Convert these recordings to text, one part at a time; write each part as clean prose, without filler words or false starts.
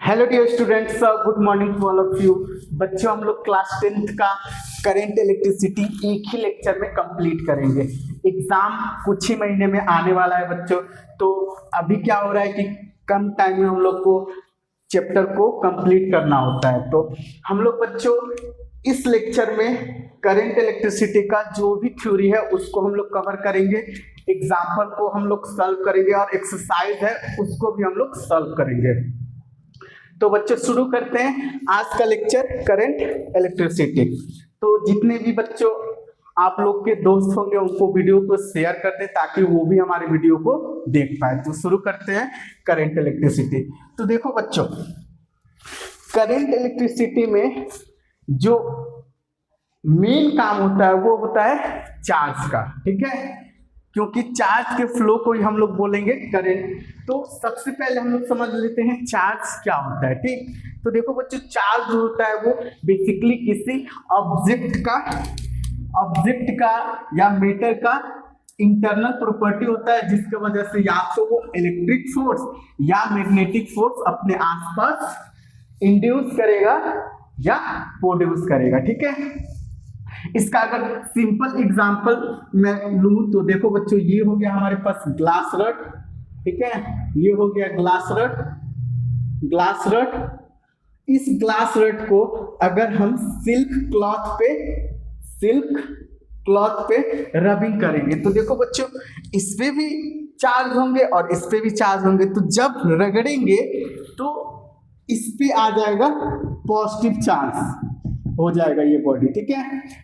Hello dear students, good morning to all of you. बच्चों, हम लोग क्लास 10th का करंट इलेक्ट्रिसिटी एक ही लेक्चर में कंप्लीट करेंगे। एग्जाम कुछ ही महीने में आने वाला है बच्चों, तो अभी क्या हो रहा है कि कम टाइम में हम लोग को चैप्टर को कंप्लीट करना होता है। तो हम लोग बच्चों इस लेक्चर में करंट इलेक्ट्रिसिटी का जो भी थ्योरी है उसको हम लोग कवर करेंगे, एग्जाम्पल को हम लोग सॉल्व करेंगे और एक्सरसाइज है उसको भी हम लोग सॉल्व करेंगे। तो बच्चों शुरू करते हैं आज का लेक्चर करंट इलेक्ट्रिसिटी। तो जितने भी बच्चों आप लोग के दोस्त होंगे उनको वीडियो को शेयर कर दें ताकि वो भी हमारे वीडियो को देख पाए। तो शुरू करते हैं करंट इलेक्ट्रिसिटी। तो देखो बच्चों, करंट इलेक्ट्रिसिटी में जो मेन काम होता है वो होता है चार्ज का, ठीक है, क्योंकि चार्ज के फ्लो को ही हम लोग बोलेंगे करंट। तो सबसे पहले हम लोग समझ लेते हैं चार्ज क्या होता है। ठीक, तो देखो बच्चों, चार्ज जो होता है वो बेसिकली किसी ऑब्जेक्ट का या मैटर का इंटरनल प्रॉपर्टी होता है जिसके वजह से या तो वो इलेक्ट्रिक फोर्स या मैग्नेटिक फोर्स अपने आसपास इंड्यूस करेगा या प्रोड्यूस करेगा। ठीक है, इसका अगर सिंपल एग्जांपल मैं लूं तो देखो बच्चों, ये हो गया हमारे पास ग्लास रड, ठीक है, ये हो गया ग्लास रड। इस ग्लास रड को अगर हम सिल्क क्लॉथ पे रबिंग करेंगे तो देखो बच्चों, इस पे भी चार्ज होंगे और इस पे भी चार्ज होंगे। तो जब रगड़ेंगे तो इस पे आ जाएगा पॉजिटिव चार्ज हो जाएगा ये बॉडी, ठीक है,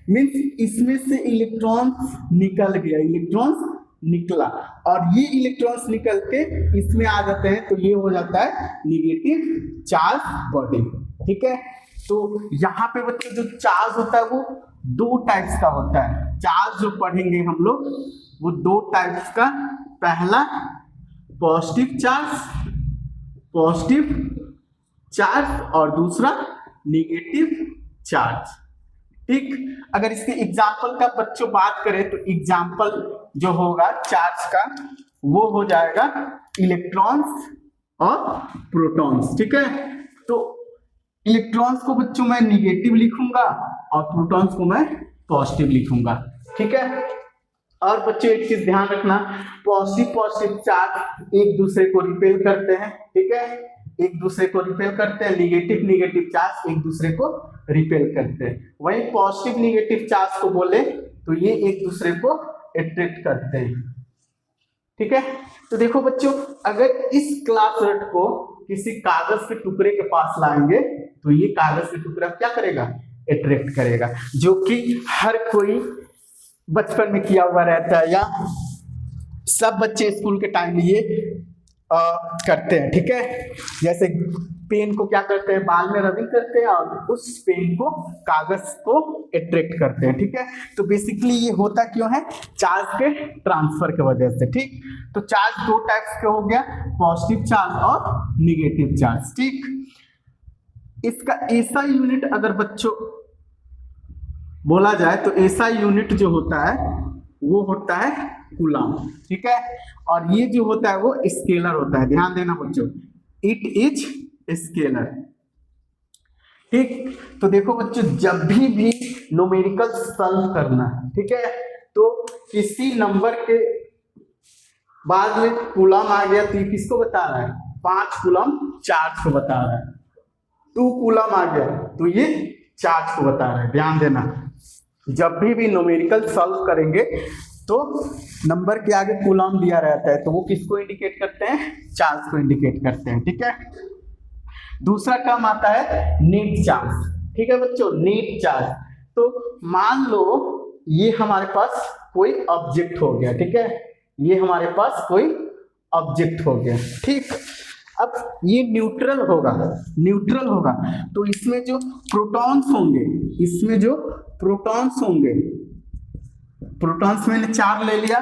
मीन्स इसमें से इलेक्ट्रॉन्स निकला और ये इलेक्ट्रॉन्स निकल के इसमें आ जाते हैं तो ये हो जाता है निगेटिव चार्ज बॉडी। ठीक है, तो यहाँ पे बच्चों जो चार्ज होता है वो दो टाइप्स का होता है। चार्ज जो पढ़ेंगे हम लोग वो दो टाइप्स का, पहला पॉजिटिव चार्ज और दूसरा निगेटिव चार्ज। ठीक, अगर इसके एग्जाम्पल का बच्चों बात करें तो एग्जाम्पल जो होगा चार्ज का वो हो जाएगा इलेक्ट्रॉन्स और प्रोटॉन्स। ठीक है, तो इलेक्ट्रॉन्स को बच्चों मैं निगेटिव लिखूंगा और प्रोटॉन्स को मैं पॉजिटिव लिखूंगा। ठीक है, और बच्चों एक चीज ध्यान रखना, पॉजिटिव चार्ज एक दूसरे को रिपेल करते हैं। ठीक है, एक दूसरे को रिपेल करते हैं, निगेटिव चार्ज एक दूसरे को रिपेल करते हैं। वही पॉजिटिव निगेटिव चार्ज को बोले तो ये एक दूसरे को अट्रैक्ट करते हैं। ठीक है, तो देखो बच्चों, अगर इस ग्लास रड को किसी कागज के टुकड़े के पास लाएंगे तो ये कागज के टुकड़ा क्या करेगा, अट्रैक्ट करेगा, जो कि हर कोई बचपन में किया हुआ रहता है या सब बच्चे स्कूल के टाइम में ये करते हैं। ठीक है, जैसे पेन को क्या करते हैं, बाल में रबिंग करते हैं और उस पेन को कागज को अट्रैक्ट करते हैं। ठीक है, तो बेसिकली ये होता क्यों है, चार्ज के ट्रांसफर की वजह से। ठीक, तो चार्ज दो टाइप्स के हो गया, पॉजिटिव चार्ज और निगेटिव चार्ज। ठीक, इसका ऐसा यूनिट अगर बच्चों बोला जाए तो ऐसा यूनिट जो होता है वो होता है कूलम। ठीक है, और ये जो होता है वो स्केलर होता है, ध्यान देना बच्चों, इट इज स्केलर। ठीक, तो देखो बच्चों, जब भी न्यूमेरिकल सॉल्व करना है, ठीक है, तो किसी नंबर के बाद में कूलम आ गया तो ये किसको बता रहा है, 5 कूलम चार्ज को बता रहा है। 2 कूलम आ गया तो ये चार्ज को बता रहा है। ध्यान देना, जब भी न्यूमेरिकल सॉल्व करेंगे तो नंबर के आगे कूलम दिया रहता है तो वो किसको इंडिकेट करते हैं, चार्ज को इंडिकेट करते हैं। ठीक है, दूसरा टर्म आता है नेट चार्ज। ठीक है बच्चों, नेट चार्ज, तो मान लो ये हमारे पास कोई ऑब्जेक्ट हो गया। ठीक है, ये हमारे पास कोई ऑब्जेक्ट हो गया। ठीक, अब ये न्यूट्रल होगा तो इसमें जो प्रोटॉन्स होंगे, प्रोटॉन्स मैंने 4 ले लिया,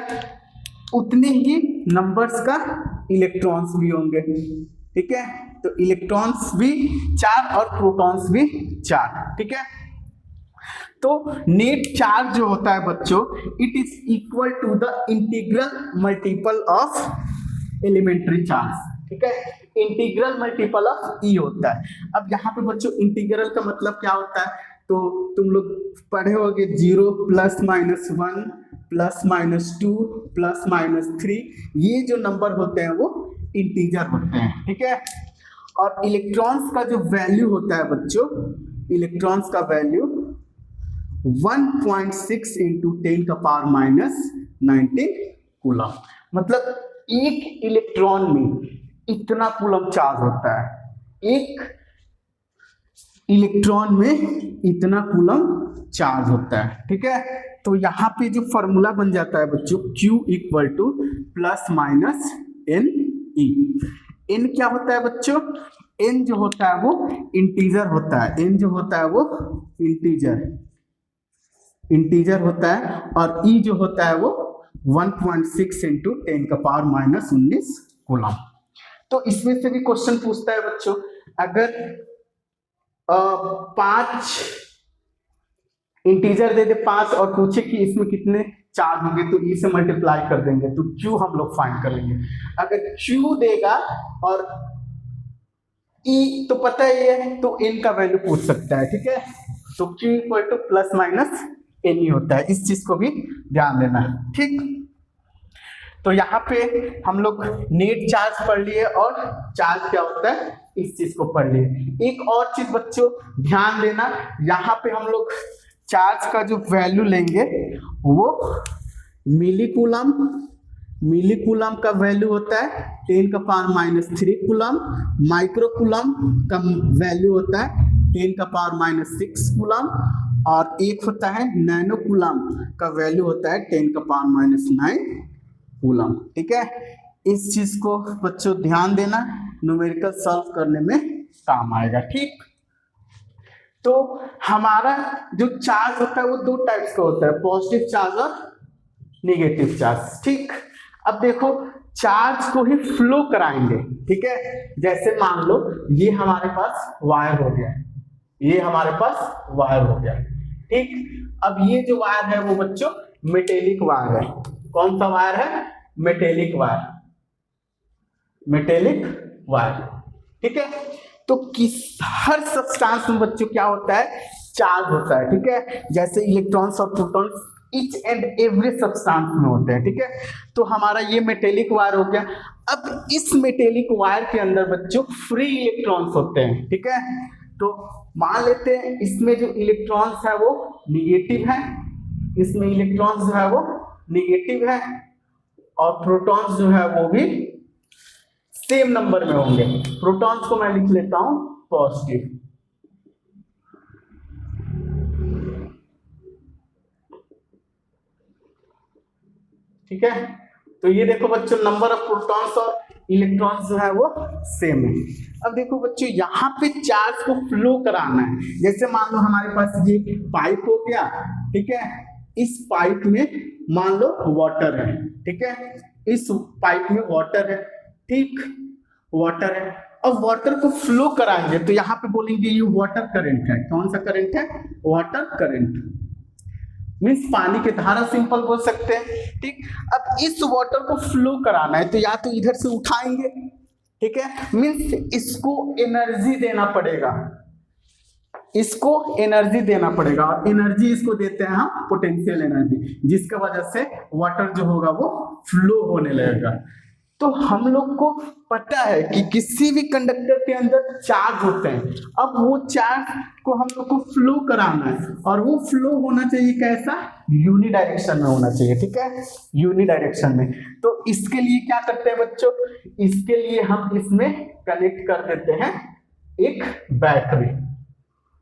उतने ही नंबर्स का इलेक्ट्रॉन्स भी होंगे। ठीक है, तो इलेक्ट्रॉन्स भी 4 और प्रोटॉन्स भी 4। ठीक है, तो नेट चार्ज जो होता है बच्चों, it is equal to the integral multiple of elementary charge. ठीक है, इंटीग्रल मल्टीपल ऑफ ई होता है। अब यहाँ पे बच्चों इंटीग्रल का मतलब क्या होता है, तो तुम लोग पढ़े होगे 0 + -1 + -2 + -3, ये जो नंबर होते हैं वो इंटीजर होते हैं, ठीक है। और इलेक्ट्रॉन्स का जो वैल्यू होता है बच्चों, इलेक्ट्रॉन्स का वैल्यू 1.6 × 10⁻19 कूलम, मतलब एक इलेक्ट्रॉन में इतना कूलम चार्ज होता है, एक इलेक्ट्रॉन में इतना कूलम चार्ज होता है, ठीक है। तो यहाँ पे जो फॉर्मूला बन जाता है बच्चों, Q = ±NE। N क्या होता है बच्चों, N जो होता है वो इंटीजर होता है, N जो होता है वो इंटीजर होता है, और E जो होता है वो 1.6 × 10⁻19 कूलम। तो इसमें से भी क्वेश्चन पूछता है बच्चों, अगर 5 इंटीजर दे दे 5 और पूछे कि इसमें कितने चार्ज होंगे, तो ई से मल्टीप्लाई कर देंगे तो क्यू हम लोग फाइंड करेंगे। अगर क्यू देगा और ई तो पता ही है, तो एन का वैल्यू पूछ सकता है, ठीक है। तो क्यू = ±NE होता है, इस चीज को भी ध्यान देना है, ठीक। तो यहाँ पे हम लोग नेट चार्ज पढ़ लिए और चार्ज क्या होता है इस चीज को पढ़ लिए। एक और चीज बच्चों ध्यान देना, यहाँ पे हम लोग चार्ज का जो वैल्यू लेंगे वो मिलीकूलम का वैल्यू होता है 10⁻³ कूलम, माइक्रोकूलम का वैल्यू होता है 10⁻6 कूलम, और एक होता है नैनोकूलम का वैल्यू होता है 10⁻9 कूलम, ठीक है। इस चीज को बच्चों ध्यान देना, न्यूमेरिकल सॉल्व करने में काम आएगा, ठीक। तो हमारा जो चार्ज होता है वो 2 टाइप्स का होता है, पॉजिटिव चार्ज और नेगेटिव चार्ज, ठीक। अब देखो चार्ज को ही फ्लो कराएंगे, ठीक है। जैसे मान लो ये हमारे पास वायर हो गया, ये हमारे पास वायर हो गया, ठीक। अब ये जो वायर है वो बच्चों मेटेलिक वायर है। कौन सा वायर है, मेटेलिक वायर, ठीक है। तो हर सब्सटेंस में बच्चों क्या होता है, चार्ज होता है, ठीक है। जैसे इलेक्ट्रॉन्स और protons each and every substance में होते हैं, ठीक है। तो हमारा ये मेटेलिक वायर हो गया। अब इस मेटेलिक वायर के अंदर बच्चों फ्री इलेक्ट्रॉन्स होते हैं, ठीक है। तो मान लेते हैं इसमें जो इलेक्ट्रॉन्स है वो निगेटिव है, इसमें इलेक्ट्रॉन्स जो है वो निगेटिव है, और प्रोटॉन्स जो है वो भी सेम नंबर में होंगे। प्रोटॉन्स को मैं लिख लेता हूं पॉजिटिव, ठीक है। तो ये देखो बच्चों नंबर ऑफ प्रोटॉन्स और इलेक्ट्रॉन्स जो है वो सेम है। अब देखो बच्चों यहाँ पे चार्ज को फ्लो कराना है। जैसे मान लो हमारे पास ये पाइप हो गया, ठीक है। इस पाइप में मान लो वाटर है, ठीक है। इस पाइप में वाटर है, ठीक, वाटर है। अब वाटर को फ्लो कराएंगे तो यहाँ पे बोलेंगे ये वाटर करंट है। कौन सा करंट है, वाटर करंट, मीन्स पानी के धारा सिंपल बोल सकते हैं, ठीक। अब इस वाटर को फ्लो कराना है तो या तो इधर से उठाएंगे, ठीक है, मीन्स इसको एनर्जी देना पड़ेगा, इसको एनर्जी देना पड़ेगा, और एनर्जी इसको देते हैं हम पोटेंशियल एनर्जी, जिसकी वजह से वाटर जो होगा वो फ्लो होने लगेगा। तो हम लोग को पता है कि किसी भी कंडक्टर के अंदर चार्ज होते हैं। अब वो चार्ज को हम लोग को फ्लो कराना है, और वो फ्लो होना चाहिए कैसा, यूनि डायरेक्शन में होना चाहिए, ठीक है, यूनि डायरेक्शन में। तो इसके लिए क्या करते हैं बच्चों, इसके लिए हम इसमें कनेक्ट कर देते हैं एक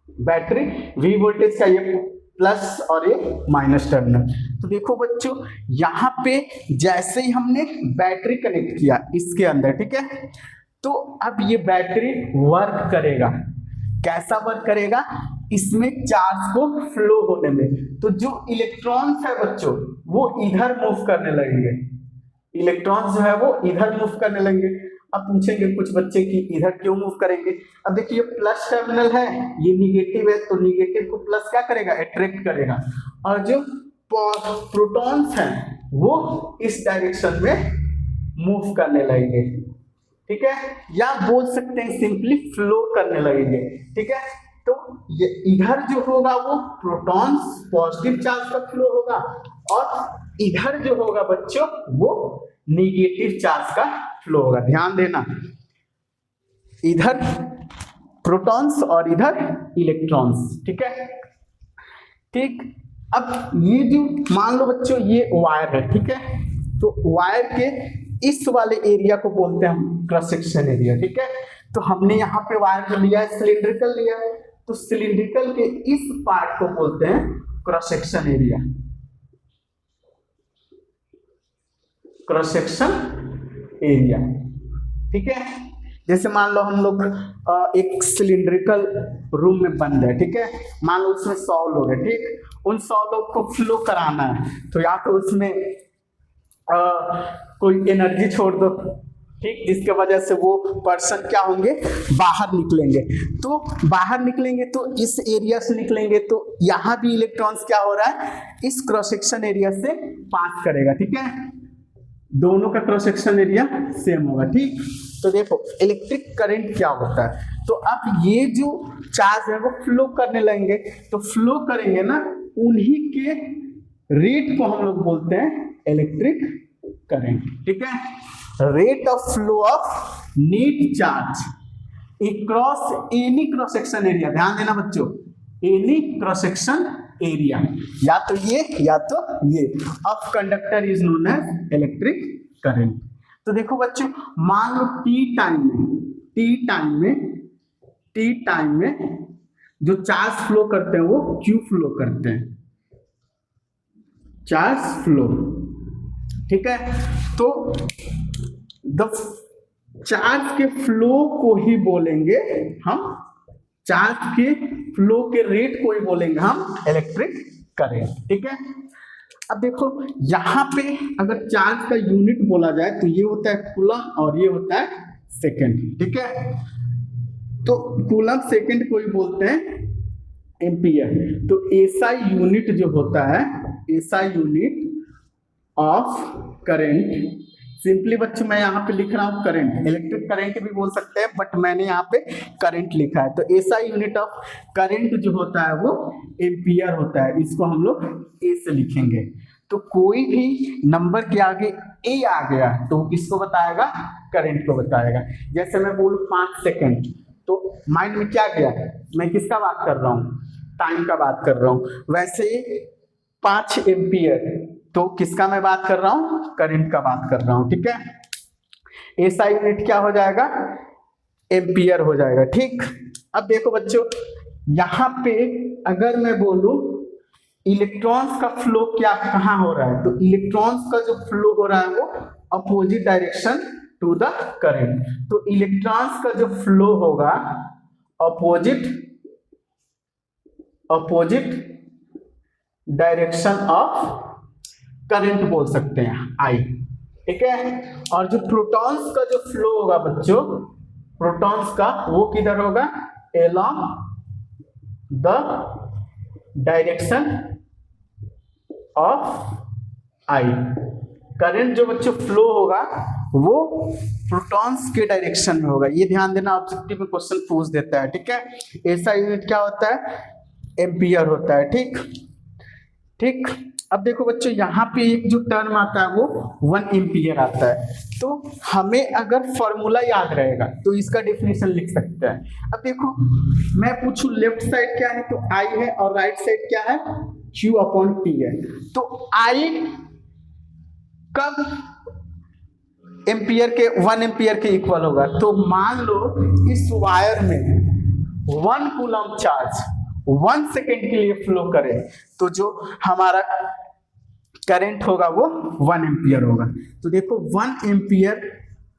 बैटरी वी वोल्टेज का ये प्लस और ये माइनस टर्मिनल। तो देखो बच्चों यहाँ पे जैसे ही हमने बैटरी कनेक्ट किया इसके अंदर, ठीक है, तो अब ये बैटरी वर्क करेगा। कैसा वर्क करेगा, इसमें चार्ज को फ्लो होने में। तो जो इलेक्ट्रॉन्स है बच्चों वो इधर मूव करने लगेंगे, इलेक्ट्रॉन्स जो है वो इधर मूव करने लगेंगे। अब पूछेंगे कुछ बच्चे कि इधर क्यों मूव करेंगे। अब देखिए प्लस टर्मिनल है, ये निगेटिव है, तो निगेटिव को प्लस क्या करेगा, अट्रैक्ट करेगा, और जो प्रोटॉन्स हैं वो इस डायरेक्शन में मूव करने लगेंगे, ठीक है, या बोल सकते हैं सिंपली फ्लो करने लगेंगे। ठीक है, तो ये इधर जो होगा वो प्रोटॉन्स पॉजिटिव चार्ज का फ्लो होगा, और इधर जो होगा बच्चों वो निगेटिव चार्ज का फ्लो होगा। ध्यान देना, इधर प्रोटॉन्स और इधर इलेक्ट्रॉन्स। ठीक है, ठीक। अब ये जो मान लो बच्चों ये वायर है, ठीक है, तो वायर के इस वाले एरिया को बोलते हैं हम क्रॉस सेक्शन एरिया। ठीक है, तो हमने यहाँ पे वायर जो लिया है सिलिंड्रिकल लिया है, तो सिलिंड्रिकल के इस पार्ट को बोलते हैं cross section area, cross section area. ठीक है, जैसे मान लो हम लोग एक सिलिंड्रिकल रूम में बंद है, ठीक है, मान लो उसमें 100 लोग हैं, ठीक, उन 100 लोग को फ्लो कराना है, तो या तो उसमें कोई एनर्जी छोड़ दो, ठीक, जिसके वजह से वो पर्सन क्या होंगे, बाहर निकलेंगे। तो बाहर निकलेंगे तो इस एरिया से निकलेंगे, तो यहाँ भी इलेक्ट्रॉन्स क्या हो रहा है, इस क्रॉस सेक्शन एरिया से पास करेगा। ठीक है, दोनों का क्रॉस सेक्शन एरिया सेम होगा। ठीक, तो देखो इलेक्ट्रिक करंट क्या होता है, तो अब ये जो चार्ज है वो फ्लो करने लगेंगे, तो फ्लो करेंगे ना, उन्हीं के रेट को हम लोग बोलते हैं इलेक्ट्रिक करंट। ठीक है, rate of flow of net charge across any cross section area. ध्यान देना बच्चों, एनी क्रॉस सेक्शन एरिया, या तो ये of conductor is known as electric current. तो देखो बच्चों, मान लो टी टाइम में जो चार्ज फ्लो करते हैं वो क्यू फ्लो करते हैं, चार्ज फ्लो। ठीक है, तो द चार्ज के फ्लो को ही बोलेंगे हम, चार्ज के फ्लो के रेट को ही बोलेंगे हम इलेक्ट्रिक करंट। ठीक है, अब देखो यहाँ पे अगर चार्ज का यूनिट बोला जाए तो ये होता है कूलम और ये होता है सेकंड। ठीक है, तो कूलम सेकंड को ही बोलते हैं एम्पियर। तो एसआई यूनिट जो होता है, SI unit of current, simply बच्चों मैं यहाँ पे लिख रहा हूँ करंट, इलेक्ट्रिक करंट भी बोल सकते हैं, बट मैंने यहाँ पे करंट लिखा है। तो एसआई यूनिट ऑफ करंट जो होता है वो एम्पियर होता है, इसको हम लोग ए से लिखेंगे। तो कोई भी नंबर के आगे ए आ गया तो किसको बताएगा, करंट को बताएगा। जैसे मैं बोलूँ 5 सेकेंड, तो माइंड में क्या गया, मैं किसका बात कर रहा हूँ, टाइम का बात कर रहा हूँ। वैसे 5 एम्पियर, तो किसका मैं बात कर रहा हूँ, करंट का बात कर रहा हूँ। ठीक है, एसआई यूनिट क्या हो जाएगा, एम्पियर हो जाएगा। ठीक, अब देखो बच्चों यहाँ पे अगर मैं बोलूँ इलेक्ट्रॉन्स का फ्लो क्या कहाँ हो रहा है, तो इलेक्ट्रॉन्स का जो फ्लो हो रहा है वो opposite direction to the current. तो इलेक्ट्रॉन्स का जो फ्लो होगा अपोजिट डायरेक्शन ऑफ करंट बोल सकते हैं, आई। ठीक है, और जो प्रोटॉन्स का जो फ्लो होगा बच्चों, प्रोटॉन्स का वो किधर होगा, along the direction of I. Current जो बच्चों फ्लो होगा वो प्रोटॉन्स के डायरेक्शन में होगा, ये ध्यान देना, ऑब्जेक्टिव में क्वेश्चन पूछ देता है। ठीक है, ऐसा यूनिट क्या होता है, एम्पियर होता है। ठीक, अब देखो बच्चों यहाँ पे एक जो टर्म आता है वो 1 एम्पियर आता है। तो हमें अगर फॉर्मूला याद रहेगा तो इसका डेफिनेशन लिख सकते हैं। अब देखो मैं पूछूं लेफ्ट साइड क्या है, तो आई है, और राइट साइड क्या है, Q अपॉन T है। तो आई कब एम्पियर के 1 एम्पियर के इक्वल होगा, तो मान लो इस वायर में 1 कूलम चार्ज 1 सेकेंड के लिए फ्लो करे, तो जो हमारा करंट होगा वो 1 एम्पियर होगा। तो देखो 1 एम्पियर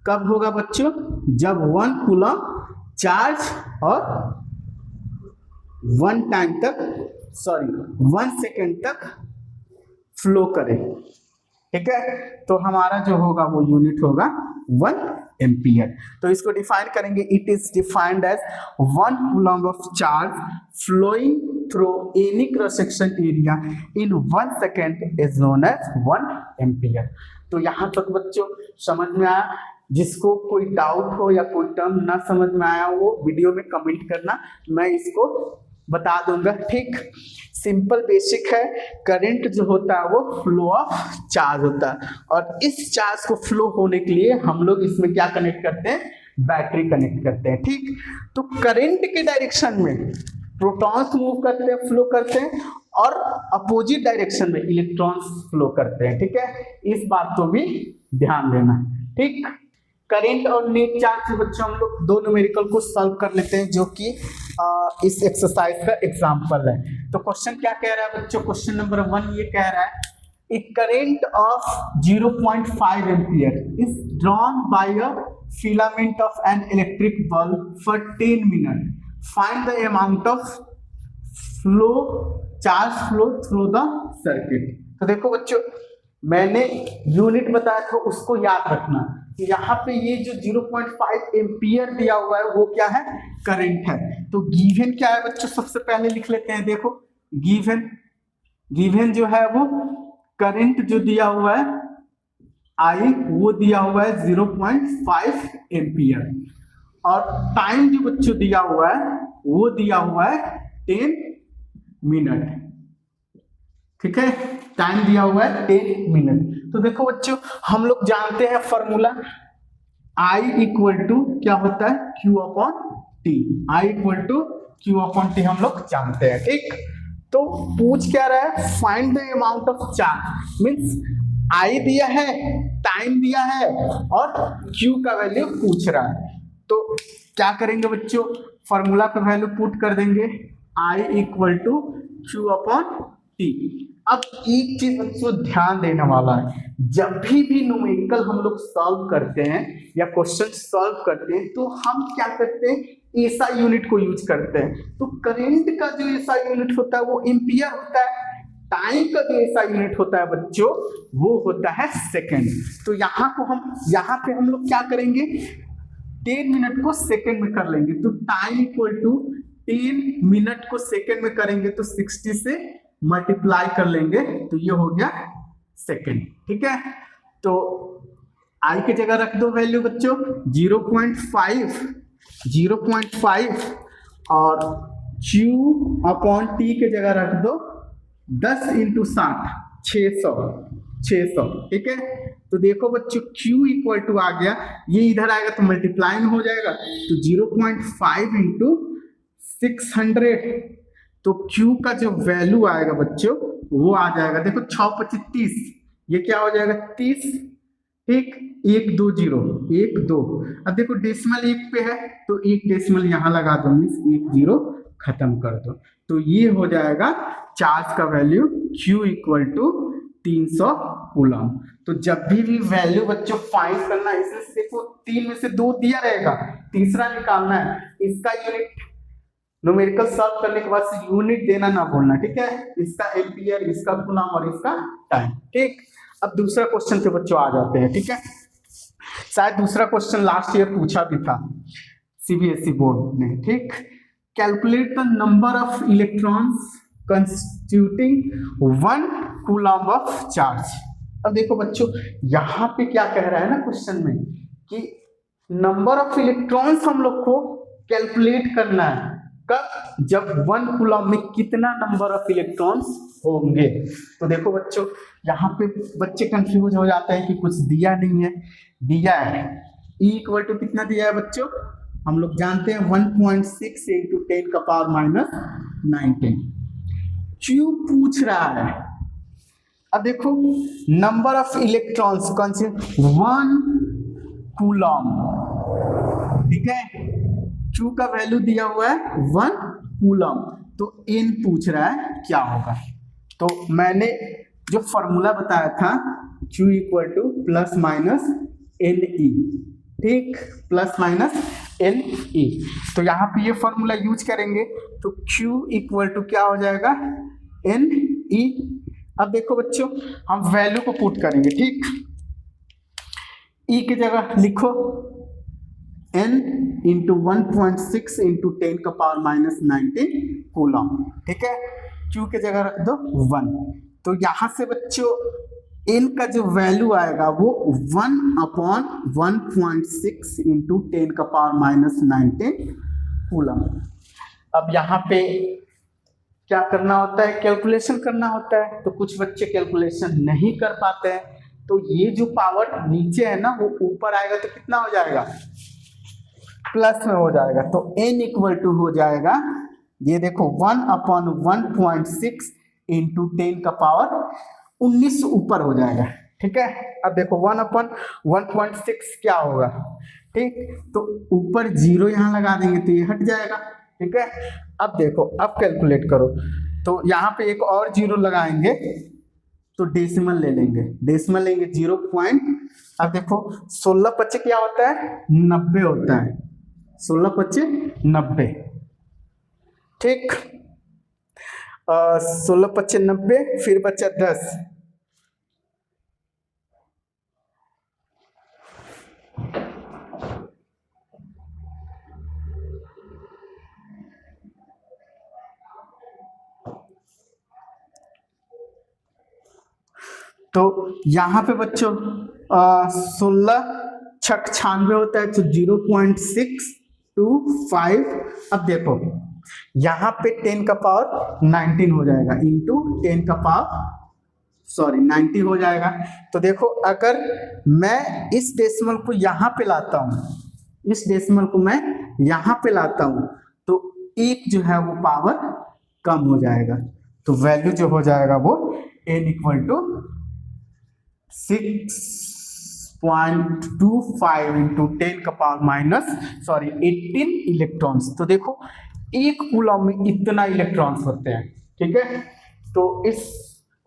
कब होगा बच्चों, जब 1 कूलम चार्ज और 1 सेकेंड तक फ्लो करे। ठीक है, तो हमारा जो होगा वो यूनिट होगा 1 एम्पियर। तो इसको डिफाइन करेंगे, it is defined as 1 coulomb of charge flowing through any cross section area in 1 second is known as 1 ampere. तो यहाँ तक बच्चों समझ में आया जिसको कोई डाउट हो या कोई टर्म ना समझ में आया हो वो वीडियो में कमेंट करना, मैं इसको बता दूंगा। ठीक, सिंपल बेसिक है। करंट जो होता है वो फ्लो ऑफ चार्ज होता है, और इस चार्ज को फ्लो होने के लिए हम लोग इसमें क्या कनेक्ट करते हैं, बैटरी कनेक्ट करते हैं। ठीक, तो करंट के डायरेक्शन में प्रोटॉन्स मूव करते हैं, फ्लो करते हैं, और अपोजिट डायरेक्शन में इलेक्ट्रॉन्स फ्लो करते हैं। ठीक है, इस बात को भी ध्यान देना। ठीक, करंट और नेट चार्ज से बच्चों हम लोग दो न्यूमेरिकल को सॉल्व कर लेते हैं, जो कि इस एक्सरसाइज का एग्जांपल है। तो क्वेश्चन क्या कह रहा है बच्चों, क्वेश्चन नंबर 1 ये कह रहा है a current of 0.5 ampere is drawn by a filament of an electric bulb for 10 minute, find the amount of flow charge flow through the circuit. तो देखो बच्चों, मैंने यूनिट बताया था उसको याद रखना कि यहाँ पे ये जो 0.5 एम्पियर दिया हुआ है वो क्या है, करंट है। तो गिवन क्या है बच्चों, सबसे पहले लिख लेते हैं। देखो गिवन जो है वो करंट जो दिया हुआ है आई, वो दिया हुआ है 0.5 एम्पियर, और टाइम जो बच्चों दिया हुआ है वो दिया हुआ है 10 मिनट। ठीक है, टाइम दिया हुआ है 10 मिनट। तो देखो बच्चों, हम लोग जानते हैं फॉर्मूला I इक्वल टू क्या होता है, Q upon T. I equal to Q upon T हम लोग जानते हैं। ठीक, तो पूछ क्या रहा है, find the amount of charge, means I दिया है, टाइम दिया है, और Q का वैल्यू पूछ रहा है। तो क्या करेंगे बच्चों, फॉर्मूला पे वैल्यू पुट कर देंगे, I equal to Q upon T. अब एक चीज बच्चों ध्यान देने वाला है, जब भी न्यूमेरिकल हम लोग सॉल्व करते हैं या क्वेश्चन सॉल्व करते हैं तो हम क्या करते हैं, ऐसा यूनिट को यूज करते हैं। तो करंट का जो ऐसा यूनिट होता है वो एम्पियर होता है, टाइम का जो ऐसा यूनिट होता है बच्चों वो होता है सेकंड। तो यहाँ पे हम लोग क्या करेंगे, 10 मिनट को सेकंड में कर लेंगे। तो टाइम इक्वल टू 10 मिनट को सेकंड में करेंगे तो 60 से मल्टीप्लाई कर लेंगे, तो ये हो गया सेकंड। ठीक है, तो आई की जगह रख दो वैल्यू बच्चों 0.5 और Q अपॉन टी के जगह रख दो 10 इंटू 60 600। ठीक है, तो देखो बच्चों Q इक्वल टू आ गया, ये इधर आएगा तो मल्टीप्लाई हो जाएगा, तो 0.5 इंटू 600, तो Q का जो वैल्यू आएगा बच्चों वो आ जाएगा, देखो 6 25 30, ये क्या हो जाएगा 30। ठीक, 1 2 0 1 2, अब देखो डेसिमल 1 पे है तो 1 डेसिमल यहाँ लगा दो, मीन्स 1 0 खत्म कर दो, तो ये हो जाएगा चार्ज का value Q equal to 300 coulomb. तो जब भी वैल्यू बच्चों फाइंड करना है, इसमें से देखो 3 में से 2 दिया रहेगा, तीसरा निकालना है, इसका यूनिट न्यूमेरिकल सॉल्व करने के बाद यूनिट देना ना भूलना। ठीक है, इसका एम्पियर, इसका कूलम और इसका टाइम। ठीक, अब दूसरा क्वेश्चन पे बच्चों आ जाते हैं। ठीक है, शायद दूसरा क्वेश्चन लास्ट ईयर पूछा भी था CBSE बोर्ड ने। ठीक, calculate the number of electrons constituting 1 coulomb of charge. अब देखो बच्चों, यहाँ पे क्या कह रहा है ना क्वेश्चन में कि नंबर ऑफ इलेक्ट्रॉन्स हम लोग को कैलकुलेट करना है, कब, जब 1 कूलम में कितना नंबर ऑफ इलेक्ट्रॉन्स होंगे। तो देखो बच्चों, यहाँ पे बच्चे कंफ्यूज हो जाते हैं कि कुछ दिया नहीं है, दिया है E इक्वल टू कितना दिया है बच्चों, हम लोग जानते हैं 1.6 इंटू 10 का पावर माइनस 19। Q पूछ रहा है, अब देखो नंबर ऑफ इलेक्ट्रॉन्स कौन से, 1 कूलम। ठीक है, Q का वैल्यू दिया हुआ है 1 कूलम, तो N पूछ रहा है क्या होगा। तो मैंने जो फॉर्मूला बताया था Q equal two plus minus NE। ठीक, प्लस माइनस NE, तो यहाँ पे ये फॉर्मूला यूज करेंगे तो Q इक्वल टू क्या हो जाएगा, NE। अब देखो बच्चों, हम वैल्यू को पुट करेंगे। ठीक, E की जगह लिखो N इंटू 1.6 इंटू 10 का पावर माइनस 19 कूलम। ठीक है, Q के जगह रख दो 1। तो यहाँ से बच्चों एन का जो वैल्यू आएगा वो 1/1.6 इंटू 10⁻⁻19 कूलम। अब यहाँ पे क्या करना होता है, कैलकुलेशन करना होता है, तो कुछ बच्चे कैलकुलेशन नहीं कर पाते हैं, तो ये जो पावर नीचे है ना वो ऊपर आएगा तो कितना हो जाएगा, प्लस में हो जाएगा, तो n इक्वल टू हो जाएगा, ये देखो 1/1.6 इंटू 10⁻19 ऊपर हो जाएगा। ठीक है, अब देखो 1/1.6 क्या होगा, ठीक, तो ऊपर 0 यहाँ लगा देंगे तो ये हट जाएगा। ठीक है, अब देखो, अब कैलकुलेट करो, तो यहाँ पे एक और 0 लगाएंगे तो डेसिमल ले लेंगे, डेसिमल लेंगे 0 पॉइंट, अब देखो 16×5 क्या होता है, 90 होता है, 16×5 90। ठीक, 16×5 90, फिर बचा 10, तो यहाँ पे बच्चों 16×6 96 होता है, तो 0.625। अब देखो यहाँ पे 10⁻19 हो जाएगा इंटू 90 हो जाएगा। तो देखो अगर मैं इस डेसिमल को यहाँ पे लाता हूँ, इस डेसिमल को मैं यहाँ पे लाता हूँ, तो एक जो है वो पावर कम हो जाएगा, तो वैल्यू जो हो जाएगा वो n equal to 6.25 into 10⁻18 electrons. तो देखो एक कूलम में इतना इलेक्ट्रॉन्स होते हैं। ठीक है, तो इस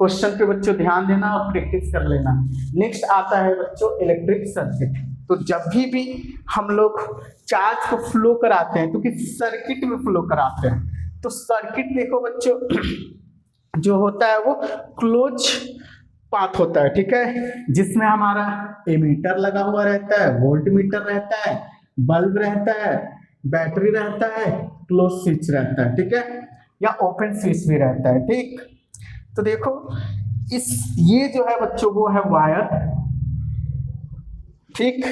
क्वेश्चन पे बच्चों ध्यान देना और प्रैक्टिस कर लेना। नेक्स्ट आता है बच्चों इलेक्ट्रिक सर्किट। तो जब भी हम लोग चार्ज को फ्लो कराते हैं तो किस सर्किट में फ्लो कराते हैं, तो सर्किट देखो बच्चों जो होता है वो क्लोज पाथ होता है। ठीक है, जिसमें हमारा एमीटर लगा हुआ रहता है, वोल्ट मीटर रहता है, बल्ब रहता है, बैटरी रहता है, क्लोज स्विच रहता है। ठीक है, या ओपन स्विच भी रहता है। ठीक, तो देखो ये जो है बच्चों वो है वायर। ठीक,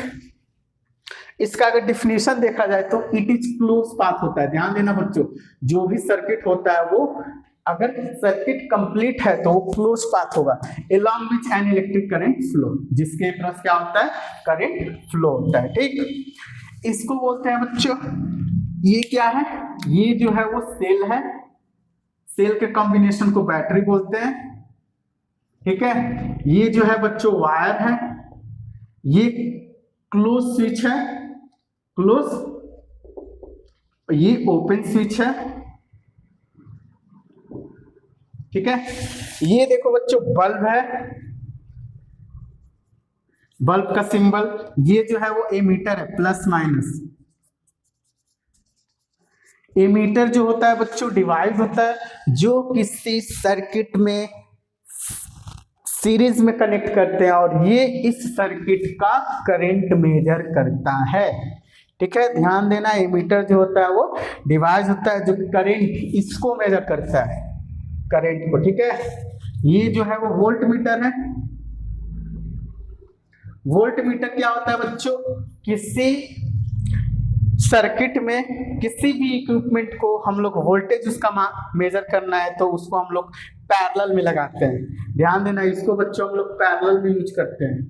इसका अगर डिफिनीशन देखा जाए तो इट इज क्लोज पाथ होता है। ध्यान देना बच्चों, जो भी सर्किट होता है वो अगर सर्किट कंप्लीट है तो वो क्लोज पाथ होगा along with an electric current flow, जिसके पास क्या होता है, करंट फ्लो होता है। ठीक, इसको बोलते हैं बच्चों, ये क्या है, ये जो है वो सेल है, सेल के कॉम्बिनेशन को बैटरी बोलते हैं। ठीक है, ये जो है बच्चों वायर है, ये क्लोज स्विच है, क्लोज, ये ओपन स्विच है। ठीक है, ये देखो बच्चों बल्ब है, बल्ब का सिंबल, ये जो है वो एमीटर है, प्लस माइनस। एमीटर जो होता है बच्चों डिवाइस होता है जो किसी सर्किट में सीरीज में कनेक्ट करते हैं और ये इस सर्किट का करंट मेजर करता है। ठीक है, ध्यान देना, एमीटर जो होता है वो डिवाइस होता है जो करंट इसको मेजर करता है, करंट को। ठीक है, ये जो है वो वोल्ट मीटर है। वोल्ट मीटर क्या होता है बच्चों, किसी सर्किट में किसी भी इक्विपमेंट को हम लोग वोल्टेज उसका मेजर करना है तो उसको हम लोग पैरेलल में लगाते हैं। ध्यान देना, इसको बच्चों हम लोग पैरेलल में यूज करते हैं,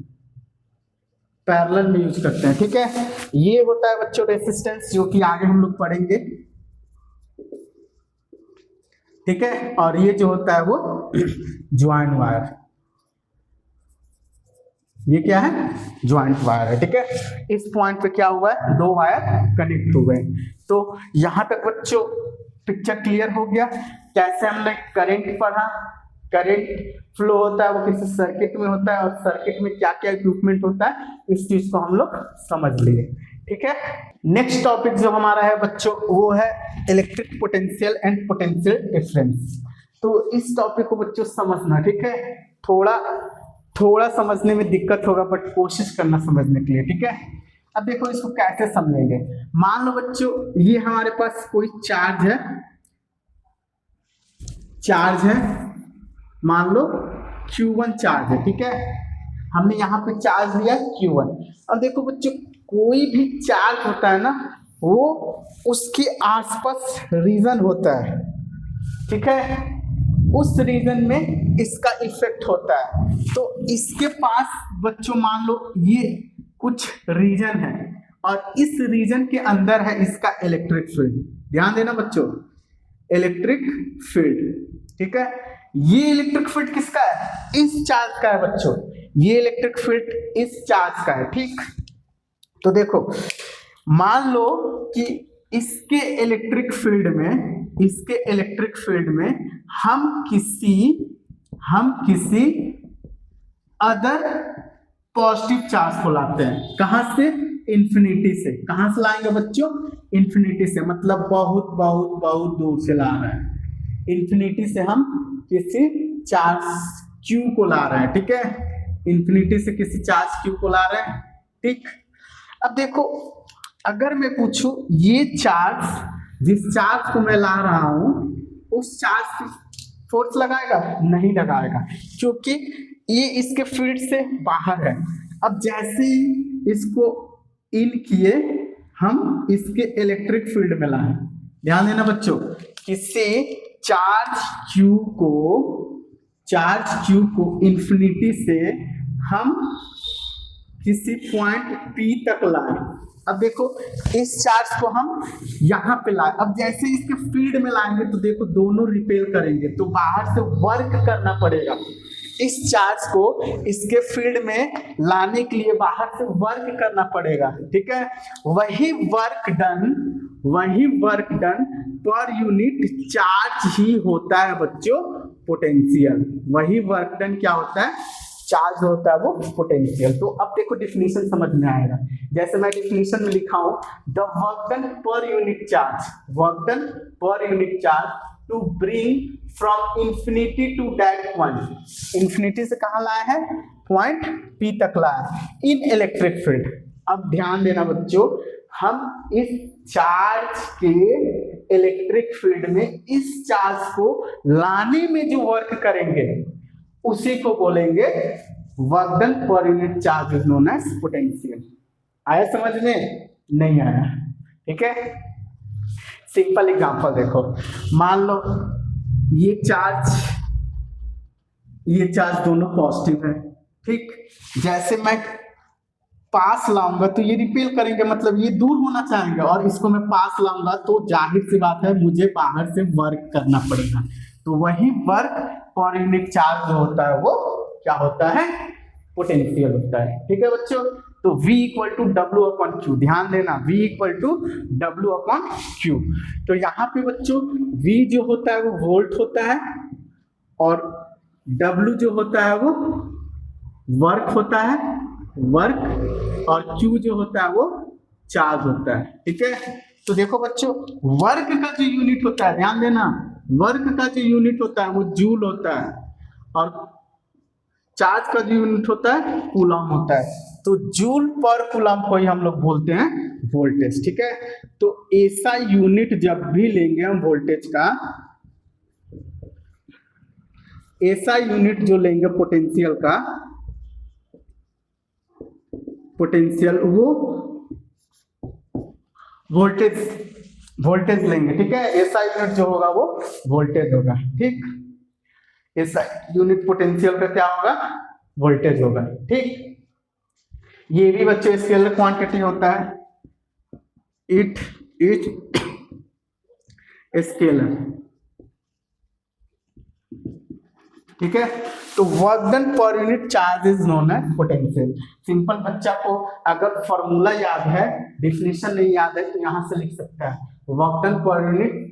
पैरेलल में यूज करते हैं। ठीक है, ये होता है बच्चों रेजिस्टेंस, जो कि आगे हम लोग पढ़ेंगे। ठीक है, और ये जो होता है वो ज्वाइंट वायर, ये क्या है, ज्वाइंट वायर है। ठीक है, इस पॉइंट पे क्या हुआ है, दो वायर कनेक्ट हो गए। तो यहां तक बच्चों पिक्चर क्लियर हो गया, कैसे हमने करंट पढ़ा, करंट फ्लो होता है वो किसी सर्किट में होता है और सर्किट में क्या क्या इक्विपमेंट होता है, इस चीज को हम लोग समझ लिए। ठीक है, नेक्स्ट टॉपिक जो हमारा है बच्चों वो है electric potential and potential difference. तो इस टॉपिक को बच्चों समझना, ठीक है, थोड़ा समझने में दिक्कत होगा बट कोशिश करना समझने के लिए। ठीक है, अब देखो इसको कैसे समझेंगे। मान लो बच्चों ये हमारे पास कोई चार्ज है, मान लो Q1 चार्ज है, ठीक है। हमने यहाँ पे चार्ज लिया Q1। अब देखो बच्चों, कोई भी चार्ज होता है ना, वो उसके आसपास रीजन होता है, ठीक है, उस रीजन में इसका इफेक्ट होता है। तो इसके पास बच्चों मान लो ये कुछ रीजन है और इस रीजन के अंदर है इसका इलेक्ट्रिक फील्ड। ध्यान देना बच्चों, इलेक्ट्रिक फील्ड, ठीक है। ये इलेक्ट्रिक फील्ड किसका है? इस चार्ज का है बच्चों। ये इलेक्ट्रिक फील्ड इस चार्ज का है, ठीक। तो देखो, मान लो कि इसके इलेक्ट्रिक फील्ड में हम किसी अदर पॉजिटिव चार्ज को लाते हैं। कहां से? इंफिनिटी से। कहां से लाएंगे बच्चों? इंफिनिटी से, मतलब बहुत बहुत बहुत दूर से ला रहे हैं। इंफिनिटी से हम किसी चार्ज Q को ला रहे हैं, ठीक है। इंफिनिटी से किसी चार्ज Q को ला रहे हैं, ठीक। अब देखो, अगर मैं पूछूं ये चार्ज, जिस चार्ज को मैं ला रहा हूं, उस चार्ज पे फोर्स लगाएगा? नहीं लगाएगा, क्योंकि ये इसके फील्ड से बाहर है। अब जैसे ही इसको इन किए, हम इसके इलेक्ट्रिक फील्ड में लाए। ध्यान देना बच्चों, किसी चार्ज Q को इंफिनिटी से हम किसी पॉइंट P तक लाए। अब देखो, इस चार्ज को हम यहाँ पे लाए। अब जैसे इसके फील्ड में लाएंगे तो देखो दोनों रिपेल करेंगे, तो बाहर से वर्क करना पड़ेगा। इस चार्ज को इसके फील्ड में लाने के लिए बाहर से वर्क करना पड़ेगा, ठीक है। वही work done per unit charge ही होता है बच्चों पोटेंशियल। वही वर्क डन क्या होता है? चार्ज होता है वो पोटेंशियल। तो अब देखो डिफिनीशन समझ में आएगा। जैसे मैं डिफिनीशन में लिखा हूं, the work done per unit charge to bring from infinity to that point. Infinity से कहां लाया है? पॉइंट P तक लाया इन इलेक्ट्रिक फील्ड। अब ध्यान देना बच्चों, हम इस चार्ज के इलेक्ट्रिक फील्ड में इस चार्ज को लाने में जो वर्क करेंगे उसी को बोलेंगे work done per unit charge is known as potential. आया समझ में? नहीं आया, ठीक है। सिंपल एग्जांपल देखो, मान लो ये चार्ज दोनों पॉजिटिव है, ठीक। जैसे मैं पास लाऊंगा तो ये रिपेल करेंगे, मतलब ये दूर होना चाहेंगे, और इसको मैं पास लाऊंगा तो जाहिर सी बात है मुझे बाहर से वर्क करना पड़ेगा। तो वही वर्क पर यूनिट चार्ज जो होता है वो क्या होता है? पोटेंशियल होता है, ठीक है बच्चों। तो V = W/Q। ध्यान देना, V = W/Q। तो यहाँ पे बच्चों V जो होता है वो वोल्ट होता है, और W जो होता है वो वर्क होता है, और Q जो होता है वो चार्ज होता है, ठीक है। तो देखो बच्चों, वर्क का जो यूनिट होता है, ध्यान देना, वर्क का जो यूनिट होता है वो जूल होता है, और चार्ज का जो यूनिट होता है कूलम होता है। तो जूल पर कूलम को ही हम लोग बोलते हैं वोल्टेज, ठीक है। तो ऐसा यूनिट जब भी लेंगे हम वोल्टेज का, ऐसा यूनिट जो लेंगे पोटेंशियल का, वो वोल्टेज लेंगे, ठीक है। ऐसा यूनिट जो होगा वो वोल्टेज होगा, ठीक। ऐसा यूनिट पोटेंशियल का क्या होगा? वोल्टेज होगा, ठीक। ये भी बच्चों स्केलर क्वांटिटी होता है, इट इज स्केलर, ठीक है। तो work done per unit charge is known as potential. Simple बच्चा को अगर फॉर्मूला याद है, डिफिनेशन नहीं याद है, तो यहां से लिख सकता है, work done per unit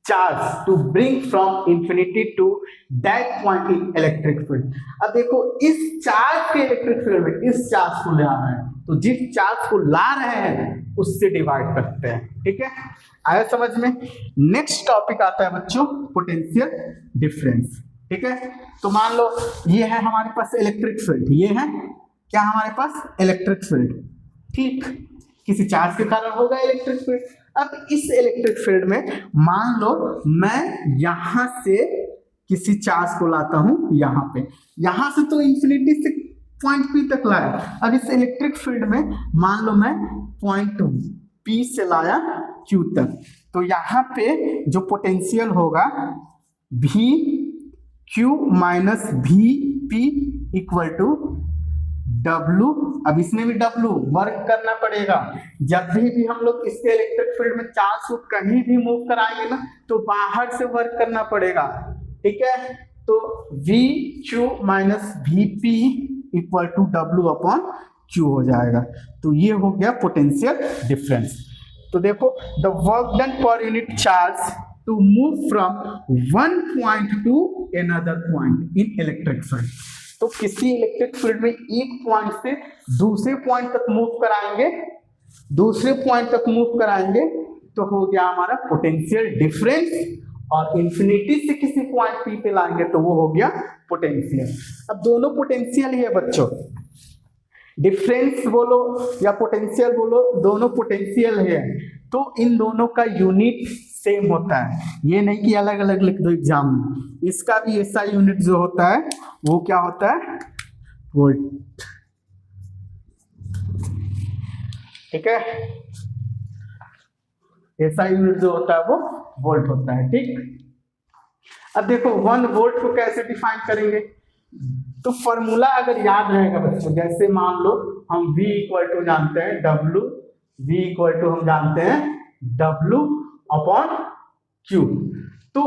charge to bring from infinity to that point in electric field. अब देखो, इस चार्ज के इलेक्ट्रिक फील्ड में इस चार्ज को ला रहे हैं, तो जिस चार्ज को ला रहे हैं उससे डिवाइड करते हैं, ठीक है। आया समझ में? नेक्स्ट टॉपिक आता है बच्चों पोटेंशियल डिफरेंस, ठीक है। तो मान लो ये है हमारे पास इलेक्ट्रिक फील्ड, ये है क्या हमारे पास? इलेक्ट्रिक फील्ड, ठीक। किसी चार्ज के कारण होगा इलेक्ट्रिक फील्ड। अब इस इलेक्ट्रिक फील्ड में मान लो मैं यहां से किसी चार्ज को लाता हूं यहाँ पे, यहाँ से तो इंफिनिटी से पॉइंट P तक लाया। अब इस इलेक्ट्रिक फील्ड में मान लो मैं पॉइंट P से लाया Q तक, तो यहाँ पे जो पोटेंशियल होगा V Q minus V P equal to W। अब इसमें भी W वर्क करना पड़ेगा। जब भी हम लोग इसके इलेक्ट्रिक फील्ड में चार्ज को कहीं भी मूव कराएंगे ना, तो बाहर से वर्क करना पड़ेगा, ठीक है। तो V Q minus V P equal to W upon Q हो जाएगा। तो ये हो गया पोटेंशियल डिफरेंस। तो देखो, the work done per unit charge to move from one point to another point in electric field. तो किसी इलेक्ट्रिक फील्ड में एक पॉइंट से दूसरे पॉइंट तक मूव कराएंगे, दूसरे पॉइंट तक मूव कराएंगे तो हो गया हमारा पोटेंशियल डिफरेंस, और इंफिनिटी से किसी पॉइंट P पे लाएंगे तो वो हो गया पोटेंशियल। अब दोनों पोटेंशियल ही है बच्चों, डिफरेंस बोलो या पोटेंशियल बोलो, दोनों पोटेंशियल है। तो इन दोनों का यूनिट सेम होता है, ये नहीं कि अलग अलग लिख दो एग्जाम में। इसका भी ऐसा यूनिट जो होता है वो क्या होता है, वोल्ट, ठीक है। ऐसा यूनिट जो होता है वो वोल्ट होता है, ठीक। अब देखो 1 वोल्ट को कैसे डिफाइन करेंगे, तो फॉर्मूला अगर याद रहेगा बच्चों, जैसे मान लो हम V इक्वल टू जानते हैं W, V इक्वल टू हम जानते हैं W अपॉन Q। तो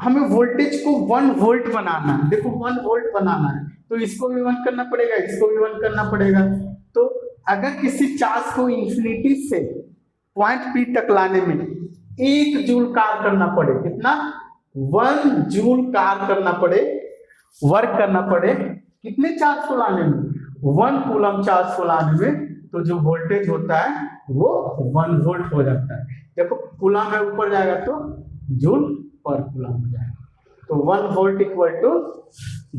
हमें वोल्टेज को 1 वोल्ट बनाना है, देखो 1 वोल्ट बनाना है तो इसको भी 1 करना पड़ेगा, इसको भी 1 करना पड़ेगा। तो अगर किसी चार्ज को इंफिनिटी से पॉइंट P तक लाने में 1 जूल कार्य करना पड़े, कितना, 1 जूल कार्य करना पड़े, वर्क करना पड़े, कितने चार्ज को लाने में, 1 कूलम चार्ज को लाने में, तो जो वोल्टेज होता है वो 1 वोल्ट हो जाता है। देखो कूलम है, ऊपर जाएगा तो जूल पर कूलम हो जाएगा। तो 1 वोल्ट इक्वल टू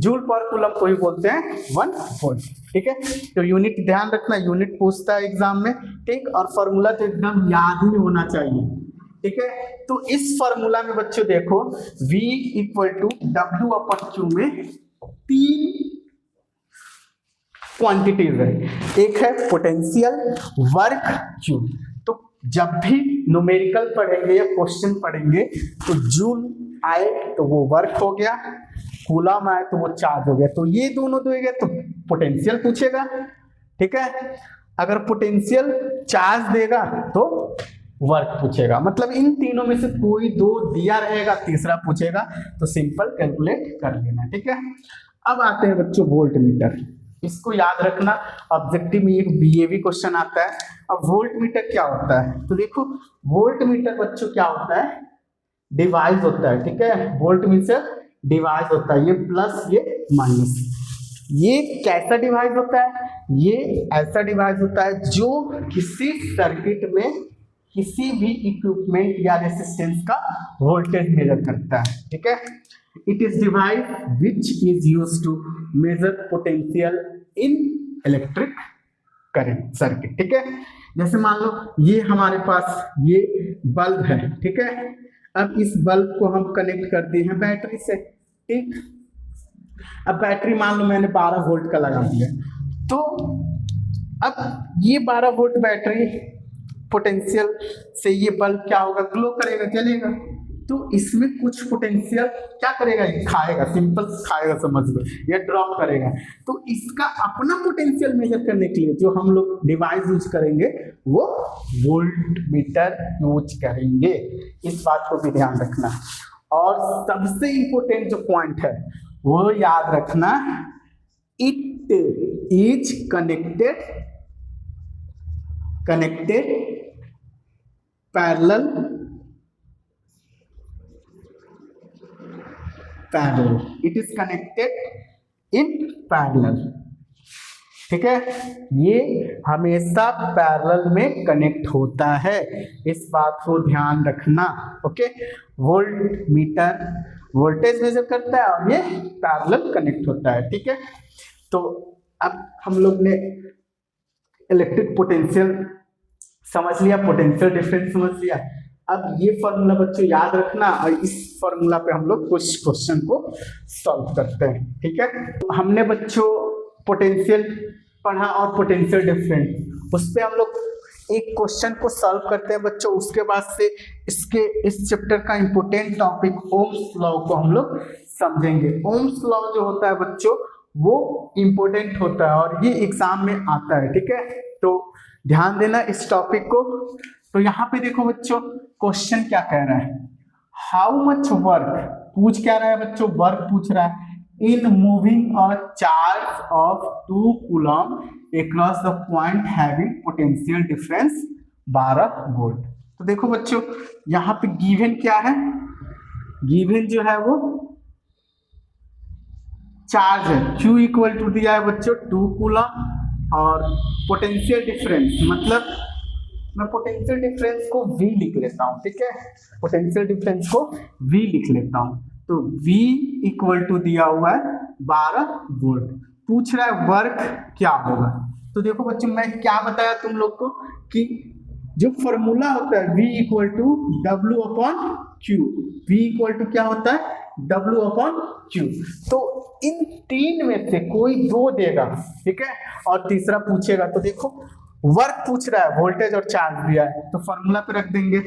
जूल पर कूलम को ही बोलते हैं 1 वोल्ट, ठीक है। तो यूनिट ध्यान रखना, यूनिट पूछता है एग्जाम में, ठीक। और फॉर्मूला तो एकदम याद ही होना चाहिए, ठीक है। तो इस फॉर्मूला में बच्चों देखो V equal to W upon Q में 3 क्वांटिटीज है, एक है पोटेंशियल, वर्क, Q। तो जब भी न्यूमेरिकल पढ़ेंगे या क्वेश्चन पढ़ेंगे तो जूल आए तो वो वर्क हो गया, कूलम आए तो वो चार्ज हो गया। तो ये दोनों देंगे तो पोटेंशियल पूछेगा, ठीक है। अगर पोटेंशियल चार्ज देगा तो वर्क पूछेगा, मतलब इन तीनों में से कोई 2 दिया रहेगा, तीसरा पूछेगा, तो सिंपल कैलकुलेट कर लेना, ठीक है। अब आते हैं बच्चों वोल्ट मीटर, इसको याद रखना, ऑब्जेक्टिव में एक BAV क्वेश्चन आता है। अब वोल्ट मीटर क्या होता है, तो देखो वोल्ट मीटर बच्चों क्या होता है, डिवाइस होता है, ठीक है। वोल्ट मीटर डिवाइस होता है, ये प्लस ये माइनस। ये कैसा डिवाइस होता है, ये ऐसा डिवाइस होता है जो किसी सर्किट में किसी भी इक्विपमेंट या रेजिस्टेंस का वोल्टेज मेजर करता है, ठीक है। It is device which is used to measure potential in electric current circuit, ठीक है। जैसे मान लो ये हमारे पास ये बल्ब है, ठीक है। अब इस बल्ब को हम कनेक्ट कर दिए हैं बैटरी से, ठीक। अब बैटरी मान लो मैंने 12 वोल्ट का लगा दिया, तो अब ये 12 वोल्ट बैटरी पोटेंशियल से ये बल्ब क्या होगा, ग्लो करेगा, जलेगा। तो इसमें कुछ पोटेंशियल क्या करेगा, ये खाएगा, सिंपल खाएगा समझ लो, या ड्रॉप करेगा। तो इसका अपना पोटेंशियल मेजर करने के लिए जो हम लोग डिवाइस यूज करेंगे वो वोल्ट मीटर यूज करेंगे, इस बात को भी ध्यान रखना। और सबसे इंपॉर्टेंट जो पॉइंट है वो याद रखना, it is connected parallel, it is connected in parallel, ठीक है। ये हमेशा पैरेलल में कनेक्ट होता है, इस बात को ध्यान रखना, okay. Volt meter voltage measure करता है और ये पैरेलल कनेक्ट होता है, ठीक है। तो अब हम लोग ने इलेक्ट्रिक पोटेंशियल समझ लिया, पोटेंशियल डिफरेंस समझ लिया। अब ये फॉर्मूला बच्चों याद रखना, और इस फॉर्मूला पे हम लोग कुछ क्वेश्चन को सॉल्व करते हैं। ठीक है, हमने बच्चों पोटेंशियल पढ़ा और पोटेंशियल डिफरेंस, उस पे हम लोग एक क्वेश्चन को सॉल्व करते हैं बच्चों। उसके बाद से इस चैप्टर का इंपॉर्टेंट टॉपिक ओम्स लॉ को हम लोग समझेंगे। ओम्स लॉ जो होता है बच्चों वो इंपॉर्टेंट होता है और ये एग्जाम में आता है। ठीक है, तो ध्यान देना इस टॉपिक को। तो यहाँ पे देखो बच्चों क्वेश्चन क्या कह रहा है, हाउ मच वर्क, पूछ क्या रहा है बच्चों, वर्क पूछ रहा है in moving a charge of 2 coulomb across the point having potential difference 12 volt. तो देखो बच्चों यहाँ पे गिवन क्या है, गिवन जो है वो चार्ज है, Q इक्वल टू दिया है बच्चों 2 कूलम और पोटेंशियल डिफरेंस, मतलब मैं पोटेंशियल डिफरेंस को V लिख लेता हूँ। ठीक है, पोटेंशियल डिफरेंस को V लिख लेता हूँ। तो V इक्वल टू दिया हुआ है 12 वोल्ट। पूछ रहा है वर्क क्या होगा। तो देखो बच्चों मैं क्या बताया तुम लोग को कि जो फॉर्मूला होता है V equal to W upon Q, V equal to क्या होता है W अपॉन क्यू। तो इन तीन में से कोई दो देगा, ठीक है, और तीसरा पूछेगा। तो देखो वर्क पूछ रहा है, वोल्टेज और चार्ज दिया है, तो फॉर्मूला पे रख देंगे।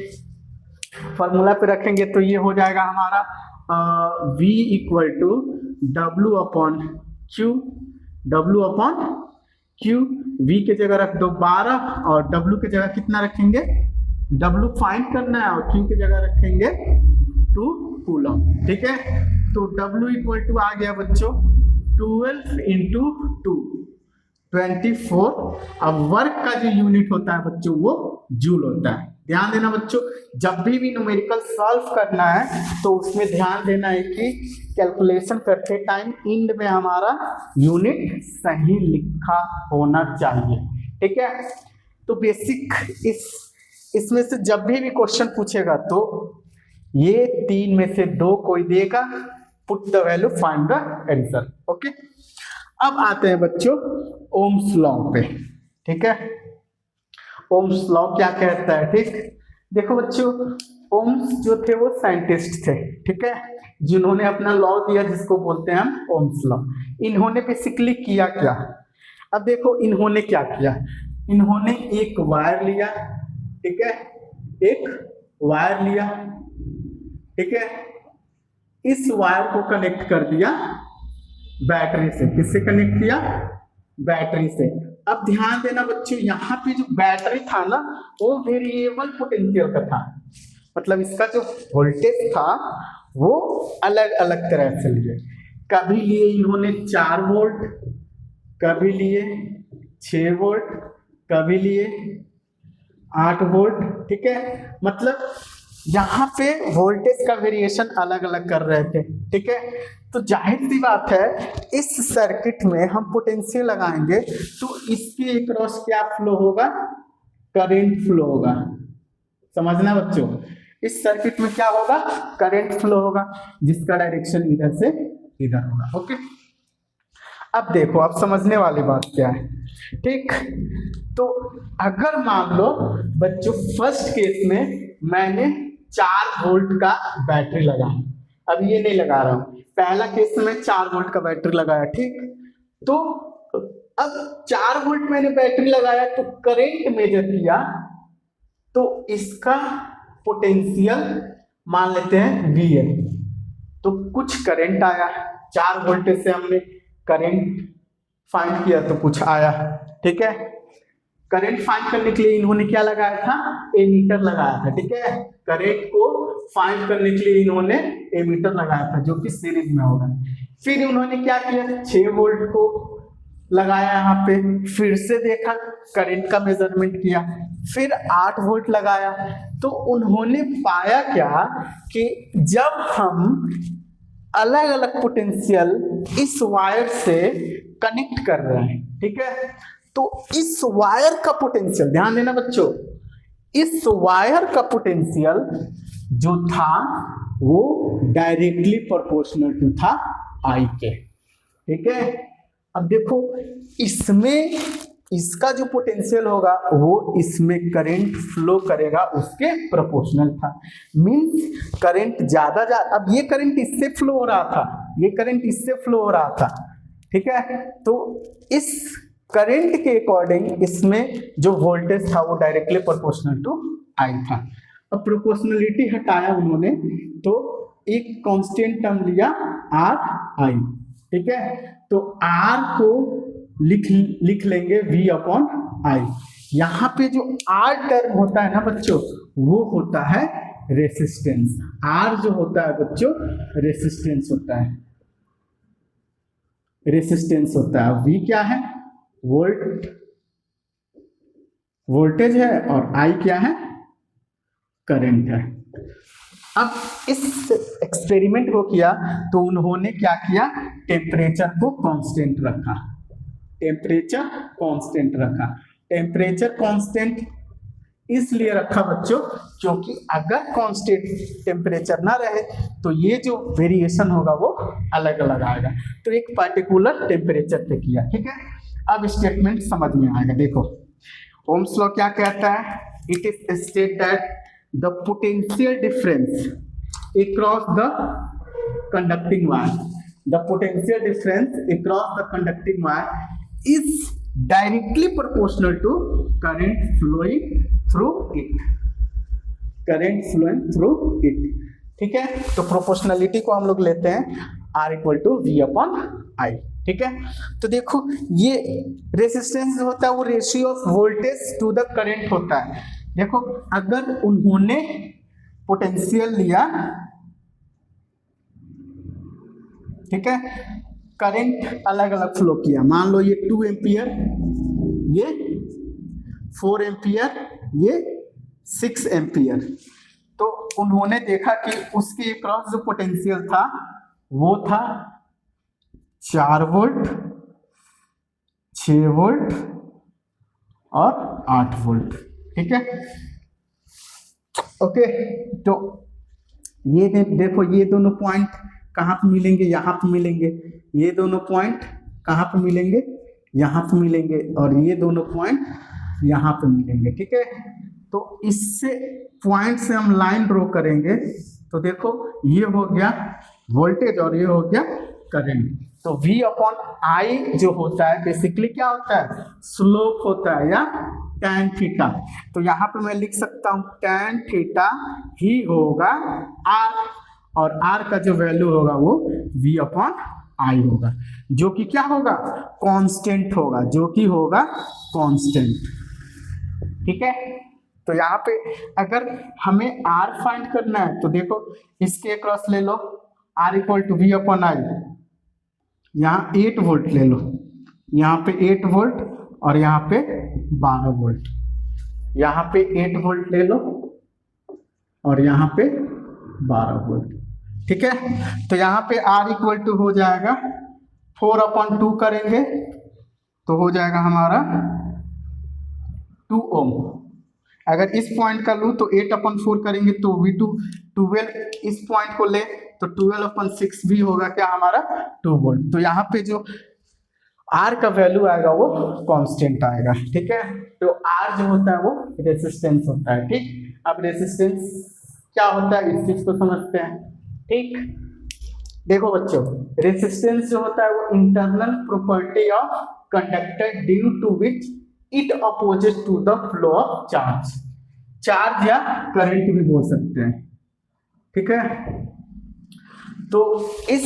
फॉर्मूला पे रखेंगे तो ये हो जाएगा हमारा V equal to W upon Q, W upon Q. V के जगह रख दो 12 और W के जगह कितना रखेंगे, W फाइंड करना है और Q के जगह रखेंगे 2 कूलम। ठीक है, तो W इक्वल टू आ गया बच्चों 12 इंटू 2 24। अब वर्क का जो यूनिट होता है बच्चों वो जूल होता है। ध्यान देना बच्चों, जब भी न्यूमेरिकल सॉल्व करना है तो उसमें ध्यान देना है कि कैलकुलेशन करते टाइम इंड में हमारा यूनिट सही लिखा होना चाहिए। ठीक है, तो बेसिक इसमें से जब भी क्वेश्चन पूछेगा तो ये तीन में से दो कोई देगा, put the value find the answer. Okay, अब आते हैं बच्चों ओम्स लॉ पे। ठीक है, ओम्स लॉ क्या कहता है। ठीक, देखो बच्चों ओम्स जो थे वो साइंटिस्ट थे, ठीक है, जिन्होंने अपना लॉ दिया जिसको बोलते हैं हम ओम्स लॉ। इन्होंने बेसिकली किया क्या, अब देखो इन्होंने क्या किया, इन्होंने एक वायर लिया, ठीक है, एक वायर लिया, ठीक है, इस वायर को कनेक्ट कर दिया बैटरी से। किससे कनेक्ट किया, बैटरी से। अब ध्यान देना बच्चों, यहाँ पे जो बैटरी था ना वो वेरिएबल पोटेंशियल का था, मतलब इसका जो वोल्टेज था वो अलग अलग तरह से लिए। कभी लिए इन्होंने 4 वोल्ट, कभी लिए 6 वोल्ट, कभी लिए 8 वोल्ट। ठीक है, मतलब यहाँ पे वोल्टेज का वेरिएशन अलग अलग कर रहे थे। ठीक है, तो जाहिर सी बात है इस सर्किट में हम पोटेंशियल लगाएंगे तो इसके अक्रॉस क्या फ्लो होगा, करंट फ्लो होगा। समझना बच्चों, इस सर्किट में क्या होगा, करंट फ्लो होगा, जिसका डायरेक्शन इधर से इधर होगा। ओके, अब देखो अब समझने वाली बात क्या है। ठीक, तो अगर मान लो बच्चों फर्स्ट केस में मैंने 4 वोल्ट का बैटरी लगाया, अब ये नहीं लगा रहा हूं, पहला केस में 4 वोल्ट का बैटरी लगाया। ठीक, तो अब 4 वोल्ट मैंने बैटरी लगाया तो करंट मेजर किया, तो इसका पोटेंशियल मान लेते हैं V है, तो कुछ करंट आया, 4 वोल्ट से हमने करंट फाइंड किया तो कुछ आया। ठीक है, करंट फाइंड करने के लिए इन्होंने क्या लगाया था, एमीटर लगाया था। ठीक है, करंट को फाइंड करने के लिए इन्होंने एमीटर लगाया था जो कि सीरीज में होगा। फिर उन्होंने क्या किया, 6 वोल्ट को लगाया यहाँ पे, फिर से देखा करंट का मेजरमेंट किया, फिर 8 वोल्ट लगाया। तो उन्होंने पाया क्या कि जब हम अलग अलग पोटेंशियल इस वायर से कनेक्ट कर रहे हैं, ठीक है, तो इस वायर का पोटेंशियल, ध्यान देना बच्चों, इस वायर का पोटेंशियल जो था वो डायरेक्टली प्रोपोर्शनल टू था I के। ठीक है, अब देखो इसमें इसका जो पोटेंशियल होगा वो इसमें करंट फ्लो करेगा उसके प्रोपोर्शनल था। मींस करंट ज्यादा अब ये करंट इससे फ्लो हो रहा था, ये करंट इससे फ्लो हो रहा था, ठीक है। तो इस करंट के अकॉर्डिंग इसमें जो वोल्टेज था वो डायरेक्टली प्रोपोर्शनल टू आई था। अब प्रोपोर्शनलिटी हटाया उन्होंने तो एक कांस्टेंट टर्म लिया आर आई, ठीक है। तो आर को लिख लेंगे V अपॉन आई। यहाँ पे जो R टर्म होता है ना बच्चों वो होता है रेसिस्टेंस। R जो होता है बच्चों रेसिस्टेंस होता है, रेसिस्टेंस होता है। V क्या है? वोल्टेज है और I क्या है? करंट है। अब इस एक्सपेरिमेंट को किया तो उन्होंने क्या किया, टेम्परेचर को कांस्टेंट रखा, टेम्परेचर कांस्टेंट रखा। टेम्परेचर कांस्टेंट इसलिए रखा बच्चों क्योंकि अगर कांस्टेंट टेम्परेचर ना रहे तो ये जो वेरिएशन होगा वो अलग अलग आएगा। तो एक पर्टिकुलर टेम्परेचर पे किया, ठीक है। अब स्टेटमेंट समझ में आएगा। देखो ओम्स लॉ क्या कहता है, it is state that the potential difference across the conducting wire, the potential difference across the conducting wire is directly proportional to current flowing through it, current flowing through it, ठीक है। तो proportionality को हम लोग लेते हैं R equal to V upon I, ठीक है। तो देखो ये रेसिस्टेंस जो होता है वो ratio of voltage to the current होता है। देखो अगर उन्होंने पोटेंशियल लिया, ठीक है, करंट अलग अलग फ्लो किया, मान लो ये 2 एम्पियर, ये 4 एम्पियर, ये 6 एम्पियर। तो उन्होंने देखा कि उसके अक्रॉस जो पोटेंशियल था वो था 4 वोल्ट, 6 वोल्ट और 8 वोल्ट, ठीक है। ओके, तो ये देखो ये दोनों पॉइंट कहाँ पे मिलेंगे, यहाँ पे मिलेंगे। ये दोनों पॉइंट कहाँ पे मिलेंगे, यहाँ पे मिलेंगे, और ये दोनों पॉइंट यहाँ पे मिलेंगे, ठीक है। तो इससे पॉइंट से हम लाइन ड्रॉ करेंगे तो देखो ये हो गया वोल्टेज और ये हो गया करंट। तो V अपॉन आई जो होता है बेसिकली क्या होता है, स्लोप होता है या tan थीटा। तो यहाँ पे मैं लिख सकता हूँ tan थीटा ही होगा R, और R का जो वैल्यू होगा वो V अपॉन आई होगा, जो कि क्या होगा, कांस्टेंट होगा, जो कि होगा कांस्टेंट, ठीक है। तो यहाँ पे अगर हमें R फाइंड करना है तो देखो इसके अक्रॉस ले लो R equal to V upon I. यहाँ 8 वोल्ट ले लो, यहाँ पे 8 वोल्ट और यहाँ पे 12 वोल्ट, यहाँ पे 8 वोल्ट ले लो और यहाँ पे 12 वोल्ट, ठीक है। तो यहाँ पे R इक्वल टू हो जाएगा 4/2 करेंगे तो हो जाएगा हमारा 2 ओम। अगर इस पॉइंट का लूँ तो 8/4 करेंगे तो V2 12, इस पॉइंट को ले तो 12/6 भी होगा क्या हमारा 2 वोल्ट। तो यहाँ पे जो R का वैल्यू आएगा वो कांस्टेंट आएगा, ठीक है। तो R जो होता है वो रेसिस्टेंस होता है, ठीक। अब रेसिस्टेंस क्या होता है इस चीज को समझते हैं, ठीक। देखो बच्चों रेसिस्टेंस जो होता है वो internal property of conductor due to which it opposes to the flow of charge, charge या करंट भी बोल सकते हैं, ठीक है। तो इस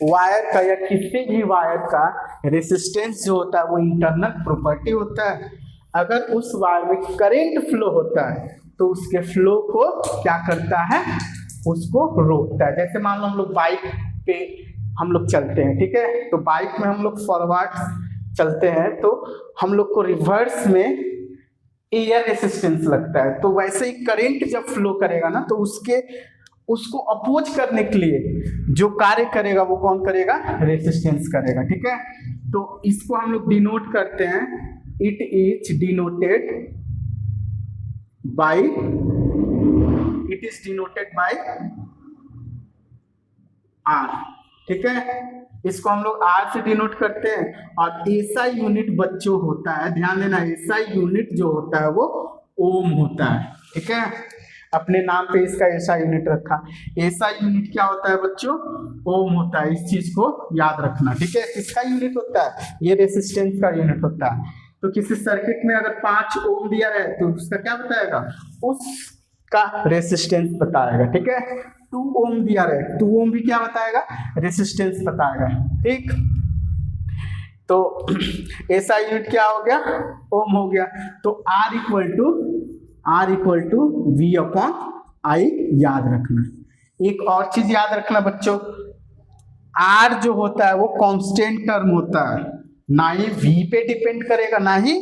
वायर का या किसी भी वायर का रेसिस्टेंस जो होता है वो इंटरनल प्रॉपर्टी होता है। अगर उस वायर में करंट फ्लो होता है तो उसके फ्लो को क्या करता है, उसको रोकता है। जैसे मान लो हम लोग बाइक पे हम लोग चलते हैं, ठीक है। तो बाइक में हम लोग फॉरवर्ड चलते हैं तो हम लोग को रिवर्स में एयर रेसिस्टेंस लगता है। तो वैसे ही करंट जब फ्लो करेगा ना तो उसको अपोज करने के लिए जो कार्य करेगा वो कौन करेगा, रेसिस्टेंस करेगा, ठीक है। तो इसको हम लोग डिनोट करते हैं, it is denoted by R, ठीक है, इसको हम लोग आर से डिनोट करते हैं। और एसआई यूनिट बच्चों होता है, ध्यान देना, एसआई यूनिट जो होता है वो ओम होता है। ठीक है, अपने नाम पे इसका एसआई यूनिट रखा। एसआई यूनिट क्या होता है बच्चों? ओम होता है, इस चीज को याद रखना। ठीक है, किसका यूनिट होता है? ये रेसिस्टेंस का यूनिट होता है। तो किसी सर्किट में अगर 5 ओम दिया है तो उसका क्या बताएगा? उसका रेसिस्टेंस बताएगा। ठीक है, 2 ओम दिया है, 2 ओम भी क्या बताएगा? रेसिस्टेंस बताएगा। ठीक, तो ऐसा यूनिट क्या हो गया? ओम हो गया। तो R equal to V upon I याद रखना। एक और चीज याद रखना बच्चों, R जो होता है वो कांस्टेंट टर्म होता है, ना ही V पे डिपेंड करेगा ना ही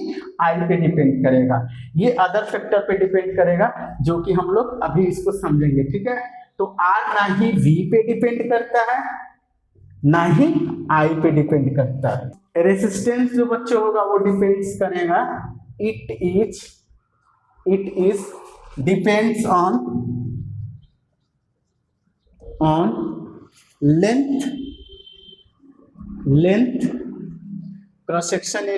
I पे डिपेंड करेगा, ये अदर फैक्टर पे डिपेंड करेगा, जो कि हम लोग अभी इसको समझेंगे। ठीक है, तो R ना ही V पे डिपेंड करता है ना ही I पे डिपेंड करता है। रेसिस्टेंस जो बच्चों होगा वो डिपेंड्स करेगा, it is depends on length cross section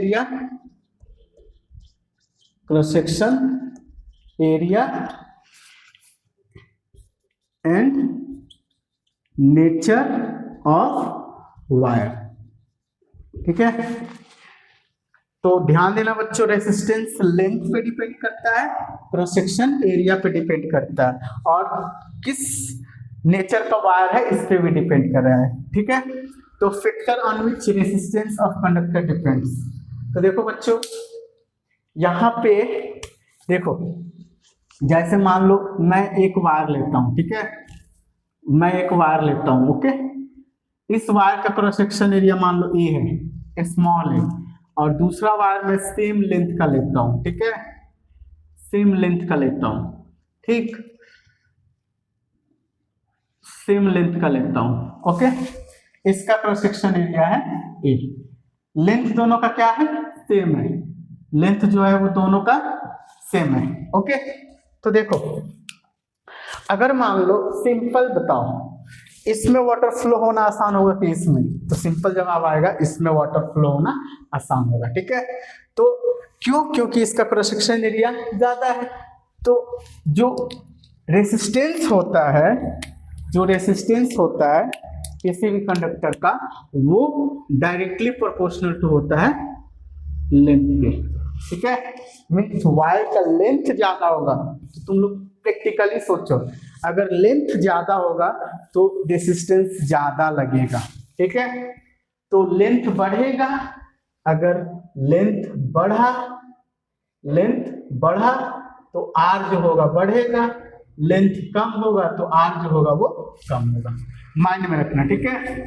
area and nature of wire. ठीक है, तो ध्यान देना बच्चों, रेसिस्टेंस लेंथ पे डिपेंड करता है, क्रॉस सेक्शन एरिया पे डिपेंड करता है, और किस नेचर का वायर है इस पे भी डिपेंड कर रहा है। ठीक है, तो factor on which resistance of conductor depends. तो देखो बच्चों, यहाँ पे देखो, जैसे मान लो मैं एक वायर लेता हूँ। ठीक है, मैं एक वायर लेता हूँ। ओके, इस वायर का क्रॉस सेक्शन एरिया मान लो ए है, स्मॉल है, और दूसरा वायर मैं सेम लेंथ का लेता हूँ। ठीक है, सेम लेंथ का लेता हूँ। ठीक, सेम लेंथ का लेता हूँ। ओके, इसका क्रॉस सेक्शन एरिया है ए, लेंथ दोनों का क्या है? सेम है, लेंथ जो है वो दोनों का सेम है। ओके, तो देखो, अगर मान लो सिंपल बताओ, इसमें वाटर फ्लो होना आसान होगा कि इसमें? तो सिंपल जवाब आएगा इसमें वाटर फ्लो होना आसान होगा। ठीक है, तो क्यों? क्योंकि इसका क्रॉस सेक्शन एरिया ज्यादा है। तो जो रेसिस्टेंस होता है किसी भी कंडक्टर का, वो डायरेक्टली प्रोपोर्शनल टू होता है लेंथ के। ठीक है, मीन्स वायर का लेंथ ज्यादा होगा, तो तुम लोग प्रैक्टिकली सोचो, अगर लेंथ ज्यादा होगा तो रेसिस्टेंस ज्यादा लगेगा। ठीक है, तो लेंथ बढ़ेगा, अगर लेंथ बढ़ा तो R जो होगा बढ़ेगा, लेंथ कम होगा तो R जो होगा वो कम होगा। माइंड में रखना। ठीक है,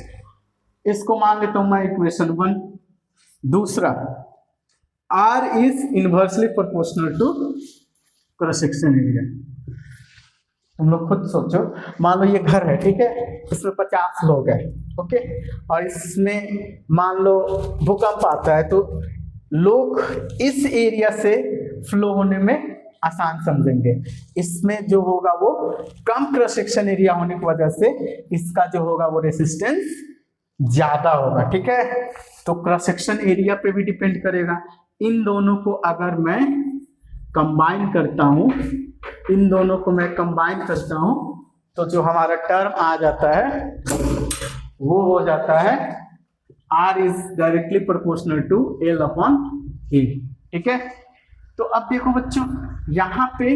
इसको मान लेता हूं मैं इक्वेशन 1। दूसरा, R is inversely proportional to cross section area. तुम लोग खुद सोचो, मान लो ये घर है। ठीक है, इसमें 50 लोग हैं। ओके, और इसमें मान लो भूकंप आता है, तो लोग इस एरिया से फ्लो होने में आसान समझेंगे। इसमें जो होगा वो कम क्रॉस सेक्शन एरिया होने की वजह से इसका जो होगा वो रेसिस्टेंस ज्यादा होगा। ठीक है, तो क्रॉस सेक्शन एरिया पे भी डिपेंड करेगा। इन दोनों को अगर मैं कंबाइन करता हूं, तो जो हमारा टर्म आ जाता है वो हो जाता है R is directly proportional to L upon A। ठीक है, तो अब देखो बच्चों, यहाँ पे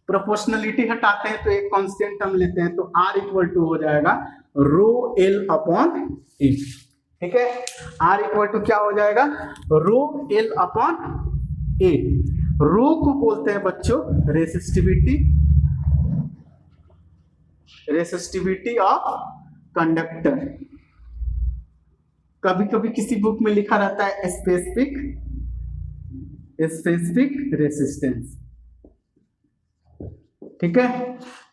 प्रोपोर्शनलिटी हटाते हैं तो एक कांस्टेंट टर्म लेते हैं, तो R इक्वल टू हो जाएगा रो L अपॉन A। ठीक है, R इक्वल टू क्या हो जाएगा? रो L अपॉन A। रो को बोलते हैं बच्चों रेसिस्टिविटी ऑफ कंडक्टर। कभी कभी किसी बुक में लिखा रहता है स्पेसिफिक रेसिस्टेंस। ठीक है,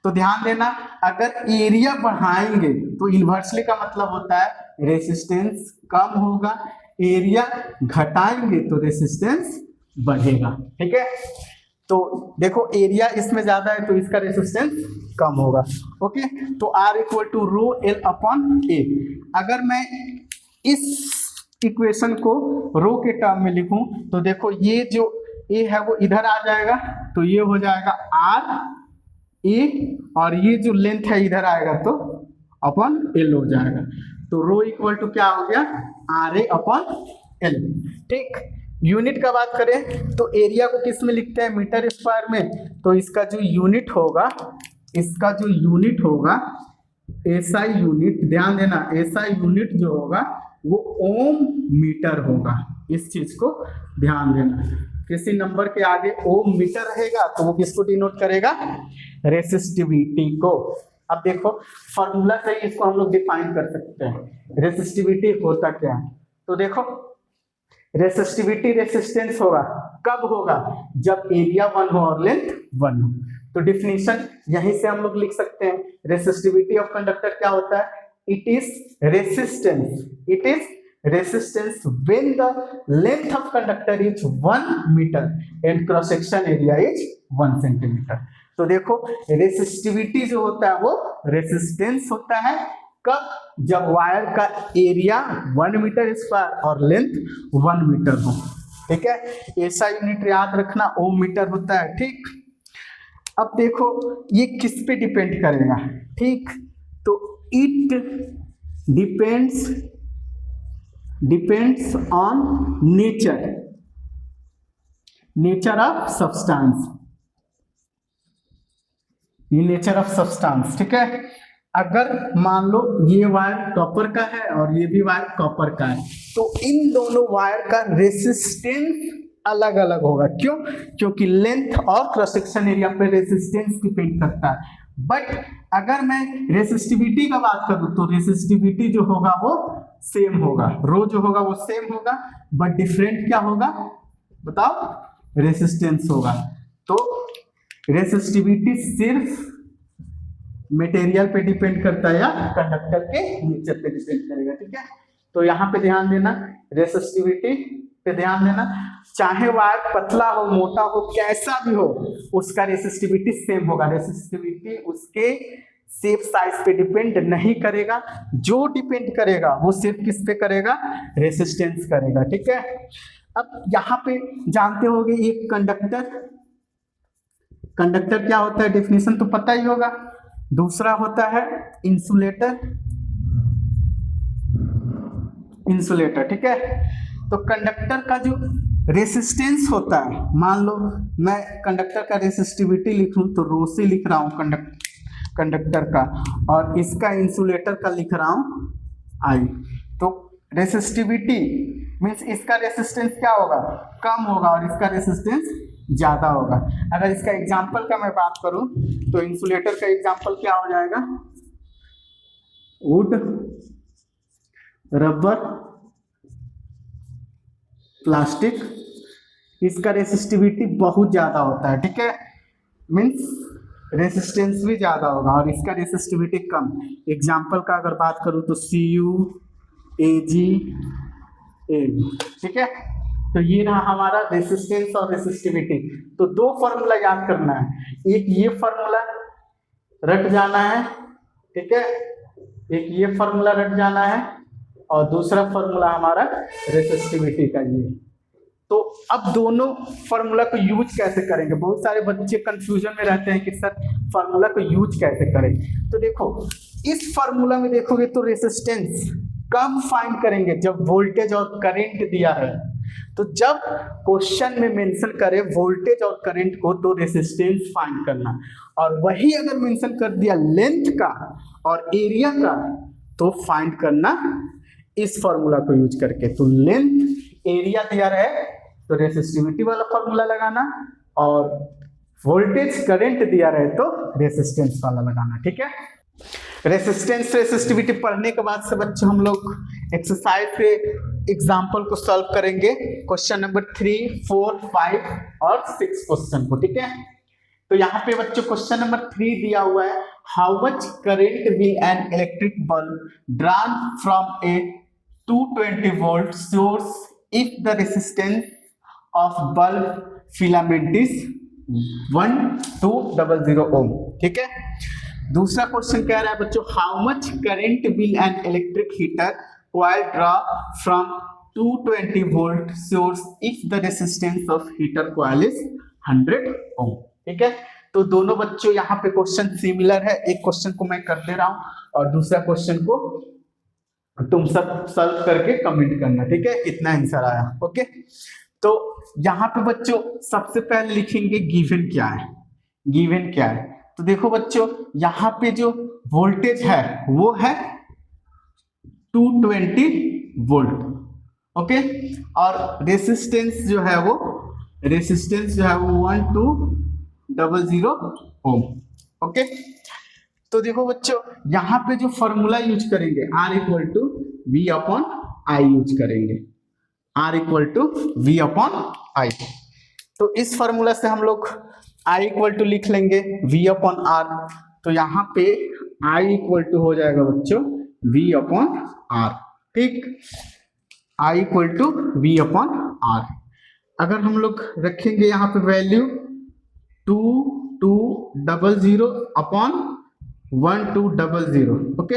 तो ध्यान देना, अगर एरिया बढ़ाएंगे तो इन्वर्सली का मतलब होता है रेसिस्टेंस कम होगा, एरिया घटाएंगे तो रेसिस्टेंस बढ़ेगा। ठीक है, तो देखो एरिया इसमें ज्यादा है तो इसका रेसिस्टेंस कम होगा। ओके, तो R equal to rho L upon A। अगर मैं इस इक्वेशन को रो के टर्म में लिखूं तो देखो ये जो A है वो इधर आ जाएगा, तो ये हो जाएगा R A, और ये जो लेंथ है इधर आएगा तो अपॉन L हो जाएगा। तो रो इक्वल टू क्या हो गया, RA अपॉन L। ठीक, यूनिट का बात करें तो एरिया को किस में लिखते हैं, मीटर स्क्वायर में। तो इसका जो यूनिट होगा, इसका जो यूनिट होगा SI यूनिट, ध्यान देना SI यूनिट जो होगा वो ओम मीटर होगा। इस चीज को ध्यान देना, किसी नंबर के आगे ओम मीटर रहेगा तो वो किसको डिनोट करेगा, रेसिस्टिविटी को। अब देखो फॉर्मूला से ही इसको हम लोग डिफाइन कर सकते हैं, रेसिस्टिविटी होता क्या है। तो देखो रेसिस्टिविटी रेसिस्टेंस होगा, कब होगा, जब एरिया 1 हो और लेंथ 1 हो। तो डिफिनीशन यहीं से हम लोग लिख सकते हैं, रेसिस्टिविटी ऑफ कंडक्टर क्या होता है, it is resistance when the length of conductor is 1 metre and cross section area is 1 centimetre. तो देखो रेसिस्टिविटी जो होता है वो रेसिस्टेंस होता है कब, जब वायर का एरिया 1 मीटर स्क्वायर और लेंथ 1 मीटर हो। ठीक है, ऐसा यूनिट याद रखना ओम मीटर होता है। ठीक, अब देखो ये किस पे डिपेंड करेगा, ठीक, तो it depends on nature of substance, ये नेचर ऑफ सब्सटेंस। ठीक है, अगर मान लो ये वायर कॉपर का है और ये भी वायर कॉपर का है, तो इन दोनों वायर का रेसिस्टेंस अलग अलग होगा। क्यों, क्योंकि लेंथ और क्रॉस सेक्शन एरिया पे रेसिस्टेंस डिपेंड करता है। बट अगर मैं रेसिस्टिविटी का बात करूं तो रेसिस्टिविटी जो होगा वो सेम होगा, रो जो होगा वो सेम होगा, बट डिफरेंट क्या होगा बताओ, रेसिस्टेंस होगा। तो रेसिस्टिविटी सिर्फ मटेरियल पे डिपेंड करता है या कंडक्टर के नेचर पे डिपेंड करेगा। ठीक है, तो यहाँ पे ध्यान देना, रेसिस्टिविटी पे ध्यान देना, चाहे वायर पतला हो मोटा हो कैसा भी हो उसका रेसिस्टिविटी सेम होगा। रेसिस्टिविटी उसके शेप साइज पे डिपेंड नहीं करेगा, जो डिपेंड करेगा वो सिर्फ किस पे करेगा, रेसिस्टेंस करेगा। ठीक है, अब यहाँ पे जानते होगे एक कंडक्टर क्या होता है, डेफिनेशन तो पता ही होगा। दूसरा होता है इंसुलेटर। ठीक है, तो कंडक्टर का जो रेसिस्टेंस होता है, मान लो मैं कंडक्टर का रेसिस्टिविटी लिखूं तो रो से लिख रहा हूं कंडक्टर का, और इसका इंसुलेटर का लिख रहा हूं आई। तो रेसिस्टिविटी मीन्स इसका रेसिस्टेंस क्या होगा, कम होगा, और इसका रेसिस्टेंस ज्यादा होगा। अगर इसका एग्जांपल का मैं बात करूं तो इंसुलेटर का एग्जांपल क्या हो जाएगा, वुड, रबर, प्लास्टिक। इसका रेसिस्टिविटी बहुत ज्यादा होता है। ठीक है, मीन्स रेसिस्टेंस भी ज्यादा होगा और इसका रेसिस्टिविटी कम। एग्जांपल का अगर बात करूं तो CuAg। ठीक है, तो ये रहा हमारा रेसिस्टेंस और रेसिस्टिविटी। तो दो फॉर्मूला याद करना है, एक ये फॉर्मूला रट जाना है, ठीक है, एक ये फॉर्मूला रट जाना है, और दूसरा फॉर्मूला हमारा रेसिस्टिविटी का ये। तो अब दोनों फॉर्मूला को यूज कैसे करेंगे, बहुत सारे बच्चे कंफ्यूजन में रहते हैं कि सर फॉर्मूला को यूज कैसे करें। तो देखो इस फॉर्मूला में देखोगे तो रेसिस्टेंस कब फाइंड करेंगे, जब वोल्टेज और करंट दिया है। तो जब क्वेश्चन में मेंशन करे वोल्टेज और करंट को तो रेसिस्टेंस फाइंड करना, और वही अगर मेंशन कर दिया लेंथ का और एरिया का तो फाइंड करना इस फॉर्मूला को यूज करके। तो लेंथ एरिया दिया रहे तो रेसिस्टिविटी वाला फॉर्मूला लगाना, और वोल्टेज करंट दिया रहे तो रेसिस्टेंस वाला लगाना। ठीक है, रेसिस्टेंस रेसिस्टिविटी पढ़ने के बाद से बच्चों हम लोग एक्सरसाइज पे एग्जाम्पल को सॉल्व करेंगे, क्वेश्चन नंबर 3, 4, 5 और 6 क्वेश्चन को। ठीक है, तो यहाँ पे बच्चों क्वेश्चन नंबर 3 दिया हुआ है, how much current will an electric bulb drawn from A 220 volt source if the resistance of bulb filament is 1200 ओम। ठीक है। दूसरा क्वेश्चन कह रहा है बच्चों, how much current will an electric heater coil draw from 220 volt source if the resistance of heater coil is 100 ओम। ठीक है। तो दोनों बच्चों यहाँ पे क्वेश्चन सिमिलर है, एक क्वेश्चन को मैं कर दे रहा हूं और दूसरा क्वेश्चन को तुम सब सॉल्व करके कमेंट करना। ठीक है, कितना आंसर आया। ओके, तो यहाँ पे बच्चों सबसे पहले लिखेंगे गिवन क्या है। गिवन क्या है, तो देखो बच्चों यहाँ पे जो वोल्टेज है वो है 220 वोल्ट। ओके, और रेसिस्टेंस जो है वो 1200 ओम। ओके, तो देखो बच्चों यहाँ पे जो फॉर्मूला यूज करेंगे R equal to V upon I use करेंगे, R equal to V upon I. तो इस फॉर्मूला से हम लोग I इक्वल टू लिख लेंगे V अपॉन R। तो यहाँ पे I इक्वल टू हो जाएगा बच्चों V अपॉन R। ठीक, I equal to V upon R। अगर हम लोग रखेंगे यहाँ पे वैल्यू 2200 अपॉन 1200। ओके,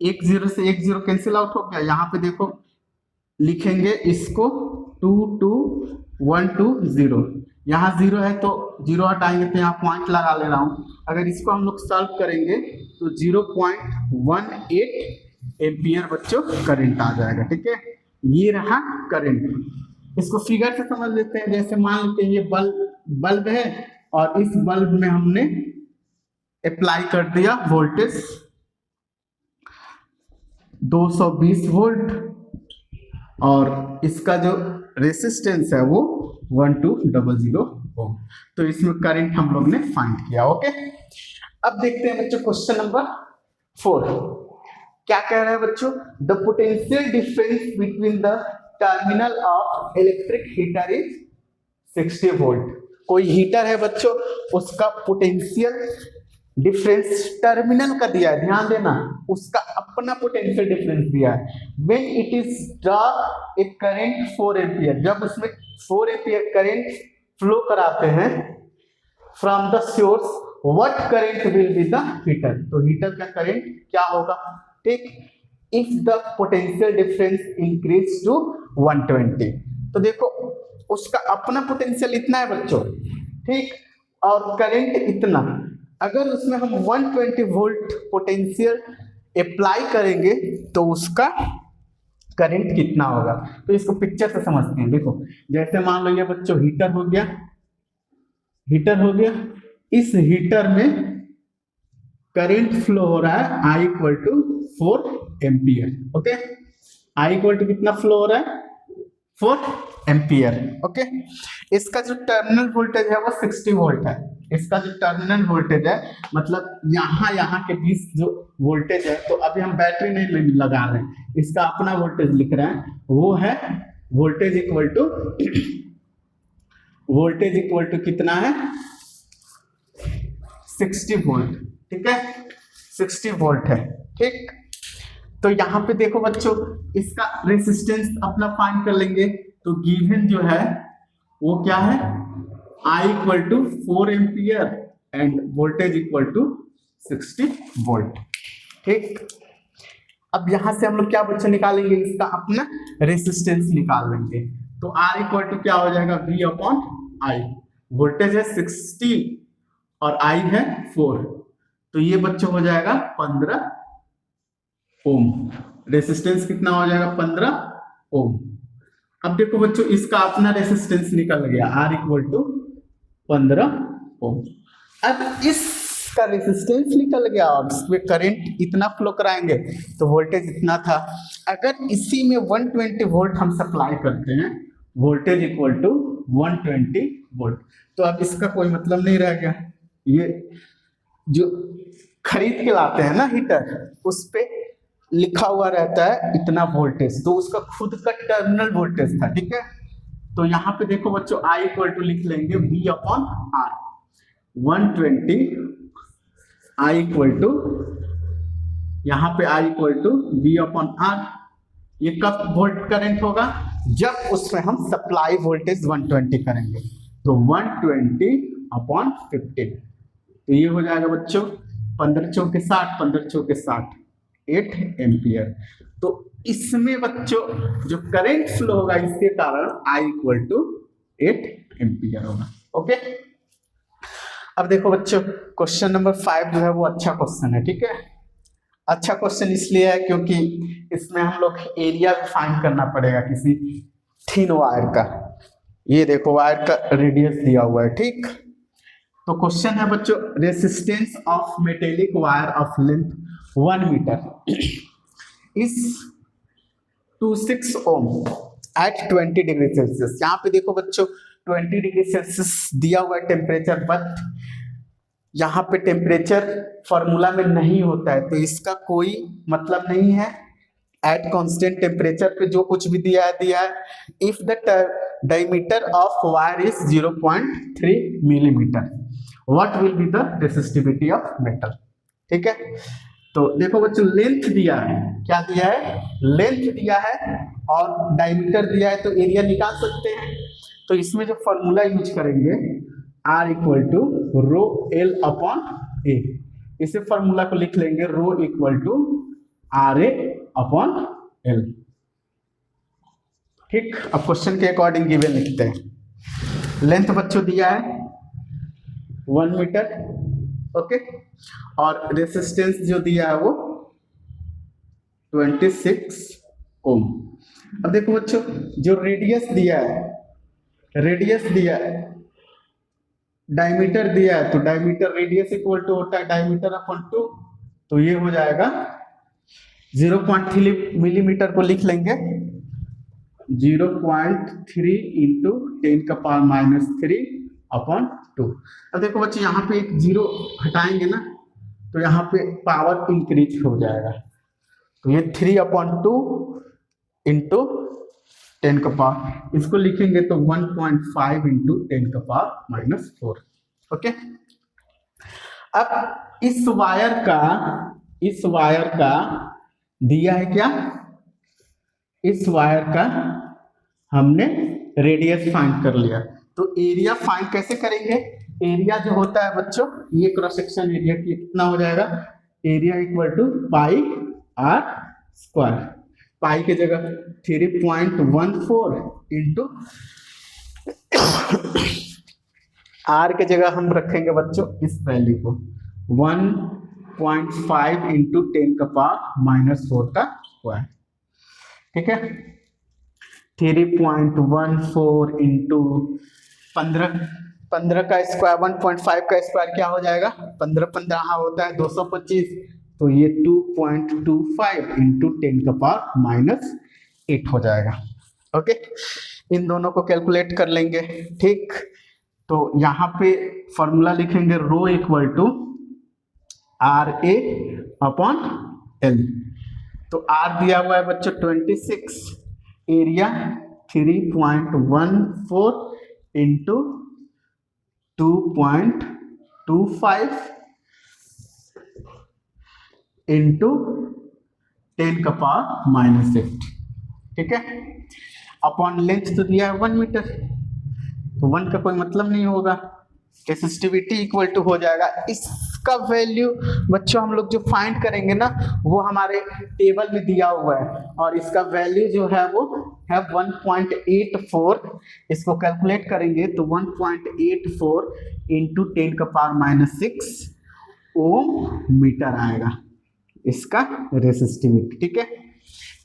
एक जीरो से एक जीरो कैंसिल आउट हो गया। यहाँ पे देखो लिखेंगे इसको 22120, यहाँ जीरो है तो जीरो हटाएंगे तो यहाँ पॉइंट लगा ले रहा हूँ। अगर इसको हम लोग सॉल्व करेंगे तो 0.18 एम्पियर बच्चों करंट आ जाएगा। ठीक है, ये रहा करंट। इसको फिगर से समझ लेते हैं। जैसे मान लेते हैं ये बल्ब है और इस बल्ब में हमने अप्लाई कर दिया वोल्टेज 220 वोल्ट और इसका जो रेसिस्टेंस है वो 1200 ओम। तो इसमें करंट हम लोग ने फाइंड किया। ओके, अब देखते हैं बच्चों क्वेश्चन नंबर 4 क्या कह रहा है बच्चों, the potential difference between the terminal of electric heater is 60 volt. कोई हीटर है बच्चों, उसका पोटेंशियल डिफरेंस टर्मिनल का दिया है, ध्यान देना, उसका अपना पोटेंशियल डिफरेंस दिया है। When it is draw a current 4 ampere, जब उसमें 4 एम्पियर करंट फ्लो कराते हैं from the source, what current will be the heater. तो हीटर का करंट क्या होगा। ठीक, if the potential difference increase to 120, तो देखो उसका अपना पोटेंशियल इतना है बच्चों, ठीक, और करंट इतना। अगर उसमें हम 120 वोल्ट पोटेंशियल अप्लाई करेंगे तो उसका करंट कितना होगा। तो इसको पिक्चर से समझते हैं। देखो जैसे मान लो ये बच्चों हीटर हो गया, इस हीटर में करंट फ्लो हो रहा है I equal to 4 ampere. Okay, I equal to कितना फ्लो हो रहा है 4 एम्पियर। ओके, इसका जो टर्मिनल वोल्टेज है वो 60 वोल्ट है। इसका जो टर्मिनल वोल्टेज है मतलब यहाँ के बीच जो वोल्टेज है, तो अभी हम बैटरी नहीं लगा रहे हैं, इसका अपना वोल्टेज लिख रहे हैं, वो है वोल्टेज इक्वल टू कितना है 60 वोल्ट। ठीक है, 60 वोल्ट है। ठीक, तो यहाँ पे देखो बच्चों इसका रेसिस्टेंस अपना फाइंड कर लेंगे। तो गिवन जो है वो क्या है, I equal to 4 ampere and voltage equal to 60 volt. ठीक, अब यहां से हम लोग क्या बच्चों निकालेंगे, इसका अपना रेसिस्टेंस निकाल लेंगे। तो R इक्वल टू क्या हो जाएगा V अपॉन आई। वोल्टेज है 60 और I है 4, तो ये बच्चों हो जाएगा 15 ओम। रेसिस्टेंस कितना हो जाएगा 15 ओम। अब देखो बच्चों इसका अपना रेसिस्टेंस निकल गया R इक्वल टू 15 ओम। अब इसका रेसिस्टेंस निकल गया और इसमें करंट इतना फ्लो कराएंगे तो वोल्टेज इतना था। अगर इसी में 120 वोल्ट हम सप्लाई करते हैं, वोल्टेज इक्वल टू 120 वोल्ट, तो अब इसका कोई मतलब नहीं रह गया। ये जो खरीद के लाते हैं ना हीटर, उस पे लिखा हुआ रहता है इतना वोल्टेज, तो उसका खुद का टर्मिनल वोल्टेज था। ठीक है, तो यहाँ पे देखो बच्चों I इक्वल टू लिख लेंगे V upon R। 120 I equal to, यहाँ पे I equal to V upon R। ये कब वोल्ट करंट होगा, जब उसमें हम सप्लाई वोल्टेज 120 करेंगे। तो 120 अपॉन 15, तो ये हो जाएगा बच्चों 15 चौके 60, 15 चौके 60, 8 एम्पियर। तो इसमें बच्चों जो करंट फ्लो होगा इसके कारण I इक्वल टू 8 एम्पियर होगा। ओके, अब देखो बच्चों क्वेश्चन नंबर 5 जो है वो अच्छा क्वेश्चन है। ठीक है, अच्छा क्वेश्चन इसलिए है क्योंकि इसमें हम लोग एरिया भी फाइंड करना पड़ेगा किसी थिन वायर का। ये देखो वायर का रेडियस दिया हुआ है। ठीक, तो क्वेश्चन है बच्चों resistance of metallic wire of length 1 metre is 26 ohm at 20 degree Celsius. यहाँ पे देखो बच्चों 20 डिग्री सेल्सियस दिया हुआ है टेम्परेचर, बट यहाँ पे टेम्परेचर फॉर्मूला में नहीं होता है, तो इसका कोई मतलब नहीं है। एट कांस्टेंट टेम्परेचर पे जो कुछ भी दिया है। If the diameter of wire is 0.3 millimetre, what will be the resistivity of metal. ठीक है, तो देखो बच्चों लेंथ दिया है, क्या दिया है, लेंथ दिया है और डायमीटर दिया है, तो एरिया निकाल सकते हैं। तो इसमें जो फॉर्मूला यूज करेंगे R equal to rho L upon A, इसे फॉर्मूला को लिख लेंगे rho equal to R A upon L. ठीक, अब क्वेश्चन के अकॉर्डिंग गिवन लिखते हैं। लेंथ बच्चों दिया है 1 मीटर, ओके, और रेसिस्टेंस जो दिया है वो 26 ओम। अब देखो बच्चों जो रेडियस दिया है, रेडियस दिया है, डायमीटर दिया है, तो डायमीटर रेडियस इक्वल टू होता है डायमीटर अपॉन 2, तो ये हो जाएगा 0.3 मिलीमीटर को लिख लेंगे 0.3 इंटू 10 का पावर -3 अपॉन 2। अब देखो बच्चे यहाँ पे एक जीरो हटाएंगे ना, तो यहाँ पे पावर इंक्रीज हो जाएगा, तो ये 3/2 इंटू 10 का पावर, इसको लिखेंगे तो 1.5 इंटू 10 का पावर -4। ओके, अब इस वायर का दिया है क्या, इस वायर का हमने रेडियस फाइंड कर लिया, तो एरिया फाइंड कैसे करेंगे। एरिया जो होता है बच्चों, ये क्रॉस सेक्शन एरिया कितना हो जाएगा, area equal to pi R square, pi की जगह 3.14 इंटू आर के जगह हम रखेंगे बच्चों इस वैल्यू को 1.5 इंटू 10 का पावर -4 का स्क्वायर। ठीक है, 3.14 इंटू 15 का स्क्वायर, 1.5 का स्क्वायर क्या हो जाएगा, 15 होता है 225, तो ये 2.25 इंटू 10 का पावर -8 हो जाएगा। ओके, इन दोनों को कैलकुलेट कर लेंगे। ठीक, तो यहाँ पे फॉर्मूला लिखेंगे rho equal to R A upon L, तो आर दिया हुआ है बच्चों 26, एरिया 3.14 इंटू 2.25 इंटू 10 का पावर -8। ठीक है, अपॉन लेंथ तो दिया है 1 मीटर, तो 1 का कोई मतलब नहीं होगा, रेसिस्टिविटी इक्वल टू हो जाएगा, इसका वैल्यू बच्चों हम लोग जो फाइंड करेंगे ना वो हमारे टेबल में दिया हुआ है, और इसका वैल्यू जो है वो है 1.84, इसको कैलकुलेट करेंगे तो 1.84 इंटू 10 का पावर -6 ओम मीटर आएगा इसका रेसिस्टिविटी। ठीक है,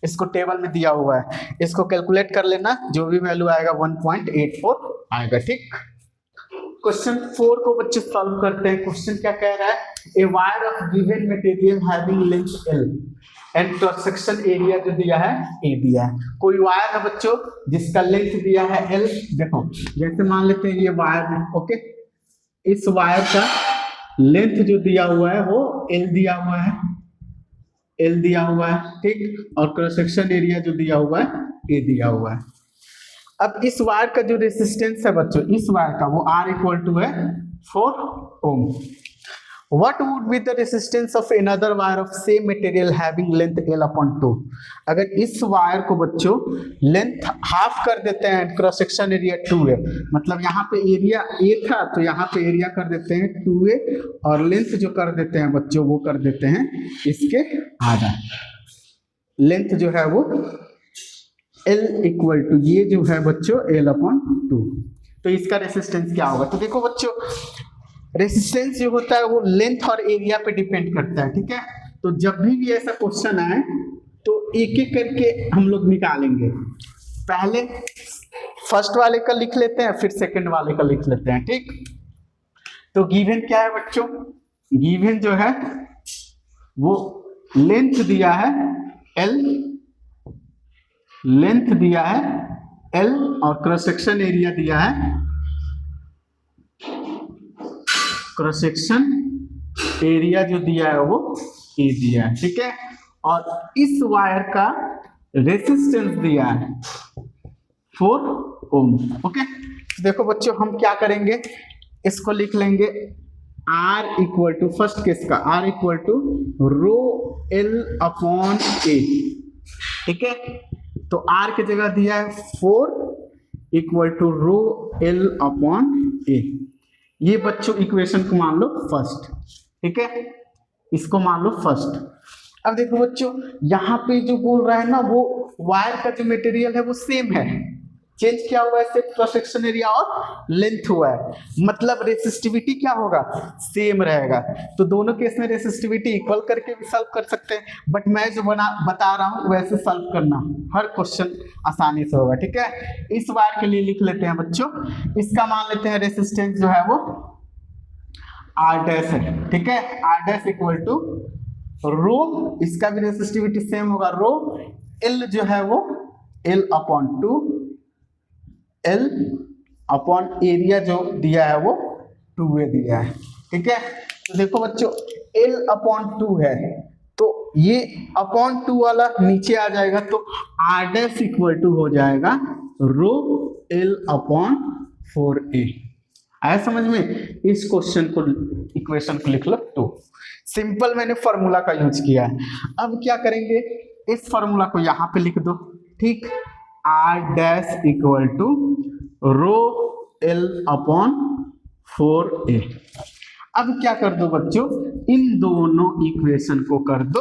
इसको टेबल में दिया हुआ है, इसको कैलकुलेट कर लेना, जो भी वैल्यू आएगा 1.84 आएगा। ठीक, क्वेश्चन 4 को बच्चे सॉल्व करते हैं। क्वेश्चन क्या कह रहा है, a wire of given material having length L and cross section area जो दिया है A दिया है। कोई वायर है बच्चों जिसका लेंथ दिया है L, देखो जैसे मान लेते हैं ये वायर है, ओके, इस वायर का लेंथ जो दिया हुआ है वो L दिया हुआ है, L दिया हुआ है, ठीक, और क्रॉस सेक्शन एरिया जो दिया हुआ है A दिया हुआ है। अब इस वायर का जो रेसिस्टेंस है बच्चों, इस वायर का वो R इक्वल टू है 4 ओम, What would be the resistance of another wire of same material having length L/2? अगर इस वायर को बच्चों लेंथ हाफ कर देते हैं, क्रॉस सेक्शन एरिया 2 है, मतलब यहाँ पे एरिया A था तो यहाँ पे एरिया कर देते हैं 2A और लेंथ जो कर देते हैं बच्चों वो कर देते हैं इसके आधा। लेंथ जो है वो L इक्वल टू ये जो है बच्चों L/2, तो इसका रेसिस्टेंस क्या होगा? तो देखो बच्चों रेसिस्टेंस जो होता है वो लेंथ और एरिया पे डिपेंड करता है, ठीक है। तो जब भी ऐसा क्वेश्चन आए तो एक एक करके हम लोग निकालेंगे। पहले फर्स्ट वाले का लिख लेते हैं, फिर सेकंड वाले का लिख लेते हैं, ठीक। तो गिवन क्या है बच्चों? गिवन जो है वो लेंथ दिया है L, लेंथ दिया है L और क्रॉस सेक्शन एरिया दिया है, क्रॉस सेक्शन एरिया जो दिया है वो A दिया है, ठीक है। और इस वायर का रेसिस्टेंस दिया है 4 ओम, ओके। देखो बच्चों हम क्या करेंगे, इसको लिख लेंगे R equal to, first case का R equal to rho L/A, ठीक है। तो R की जगह दिया है 4 इक्वल टू रो L/A। ये बच्चों इक्वेशन को मान लो फर्स्ट, ठीक है, इसको मान लो फर्स्ट। अब देखो बच्चों यहाँ पे जो बोल रहा है ना वो वायर का जो मटेरियल है वो सेम है, चेंज क्या हुआ है सिर्फ क्रॉस सेक्शन एरिया और लेंथ हुआ है, मतलब रेसिस्टिविटी क्या होगा? सेम रहेगा। तो दोनों केस में रेसिस्टिविटी इक्वल करके भी सॉल्व कर सकते हैं, बट मैं जो बता रहा हूँ वैसे सॉल्व करना, हर क्वेश्चन आसानी से होगा, ठीक है। इस वायर के लिए लिख लेते हैं बच्चों, इसका मान लेते हैं रेसिस्टेंस जो है वो R डैश है, ठीक है। R डैश इक्वल टू रो, इसका भी रेसिस्टिविटी सेम होगा, रो L जो है वो L/2, L अपॉन एरिया जो दिया है वो 2A दिया है, ठीक है। तो देखो बच्चों L/2 है तो ये अपॉन 2 वाला नीचे आ जाएगा, तो R डैश इक्वल टू हो जाएगा रो L/4A। आया समझ में? इस क्वेश्चन को इक्वेशन को लिख लो 2। सिंपल मैंने फॉर्मूला का यूज किया है। अब क्या करेंगे, इस फॉर्मूला को यहाँ पे लिख दो, ठीक। R dash equal to rho L/4A। अब क्या कर दो बच्चों, इन दोनों इक्वेशन को कर दो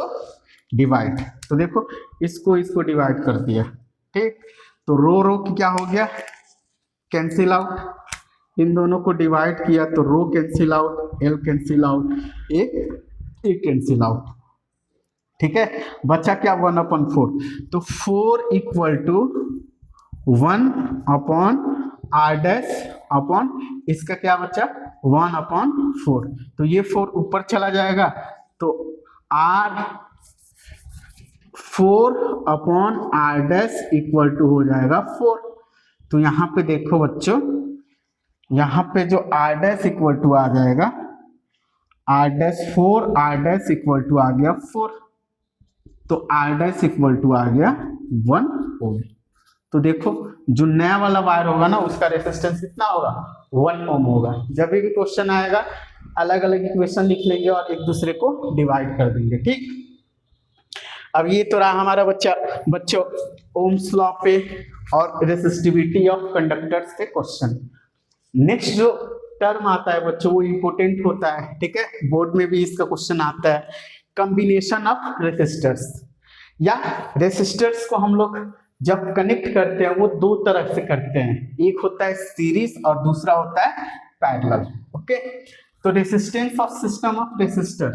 डिवाइड। तो देखो इसको डिवाइड कर दिया, ठीक। तो रो की क्या हो गया, कैंसिल आउट, इन दोनों को डिवाइड किया तो rho cancel out, L cancel out, A cancel out, ठीक है। बचा क्या 1/4, तो 4 equal to 1/, R dash upon इसका क्या बचा 1/4, तो ये 4 ऊपर चला जाएगा तो R 4/R dash equal to हो जाएगा 4। तो यहाँ पे देखो बच्चों, यहाँ पे जो R डैश इक्वल टू आ जाएगा R dash 4, R dash equal to आ गया 4, तो R डैश इक्वल टू आ गया 1 ओम। तो देखो जो नया वाला वायर होगा ना उसका रेसिस्टेंस कितना होगा 1 ओम होगा। जब भी क्वेश्चन आएगा अलग अलग इक्वेशन लिख लेंगे और एक दूसरे को डिवाइड कर देंगे, ठीक। अब ये तो रहा हमारा बच्चों ओम्स लॉ पे और रेसिस्टिविटी ऑफ कंडक्टर्स के क्वेश्चन। नेक्स्ट जो टर्म आता है बच्चों वो इंपोर्टेंट होता है, ठीक है, बोर्ड में भी इसका क्वेश्चन आता है, कॉम्बिनेशन ऑफ रेसिस्टर्स। या रेसिस्टर्स को हम लोग जब कनेक्ट करते हैं वो दो तरह से करते हैं, एक होता है सीरीज और दूसरा होता है पैरेलल, ओके। तो resistance of system of resistor,